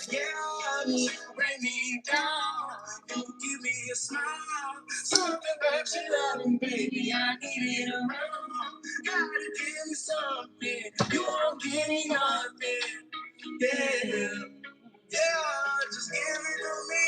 B: yeah. You bring me down, you give me a smile. Something about your loving, baby, I need it around. Gotta give me something, you won't give me nothing, yeah. Yeah, just give it to me,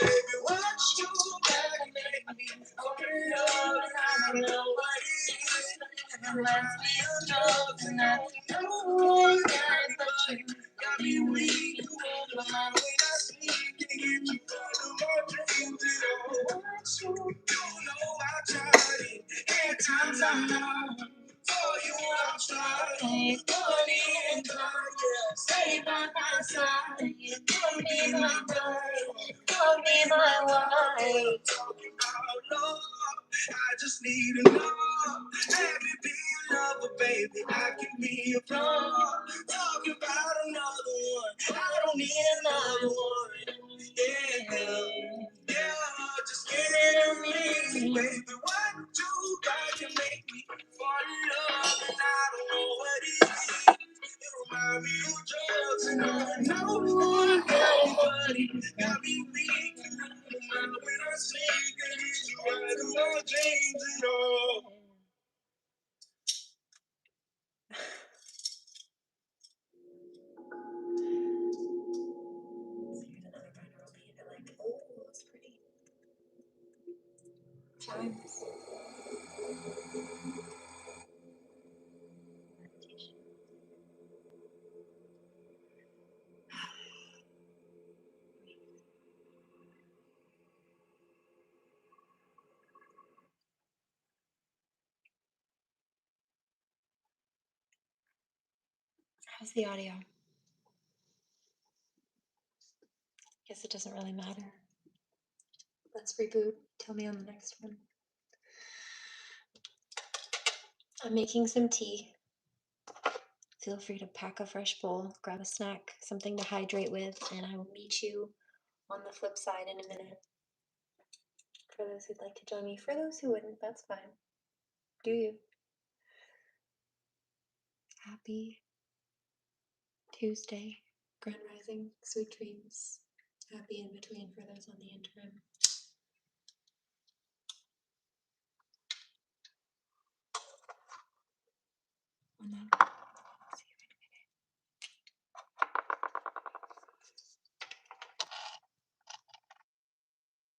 B: baby. What you gotta make me fall in love, and I don't know what it is. It reminds me of drugs, and I don't know that, but you got me weak. You hold my mind when I sleep, can't get you out of my dreams at all. What you know I tried it, and times I know. For you, I'm trying, money and time, yeah. Stay by my side, come be my bride, come be my wife. Talking about love, I just need to know. Let me be a lover, baby, I can be a plug. Talking about another one, I don't need another one. Yeah, yeah, just give it to me, baby. What you got to make me fall in love, and I don't know what it is. It reminds me of drugs, and I know what buddy got me weak. When I sleep, and it's you out of my dreams and all.
A: Here's another binaural beat. I like, oh, it's pretty. Chimes. How's the audio? Guess it doesn't really matter. Let's reboot. Tell me on the next one. I'm making some tea. Feel free to pack a fresh bowl, grab a snack, something to hydrate with, and I will meet you on the flip side in a minute. For those who'd like to join me, for those who wouldn't, that's fine. Do you? Happy Tuesday, Grand Rising, sweet dreams, happy in between for those on the interim. One love.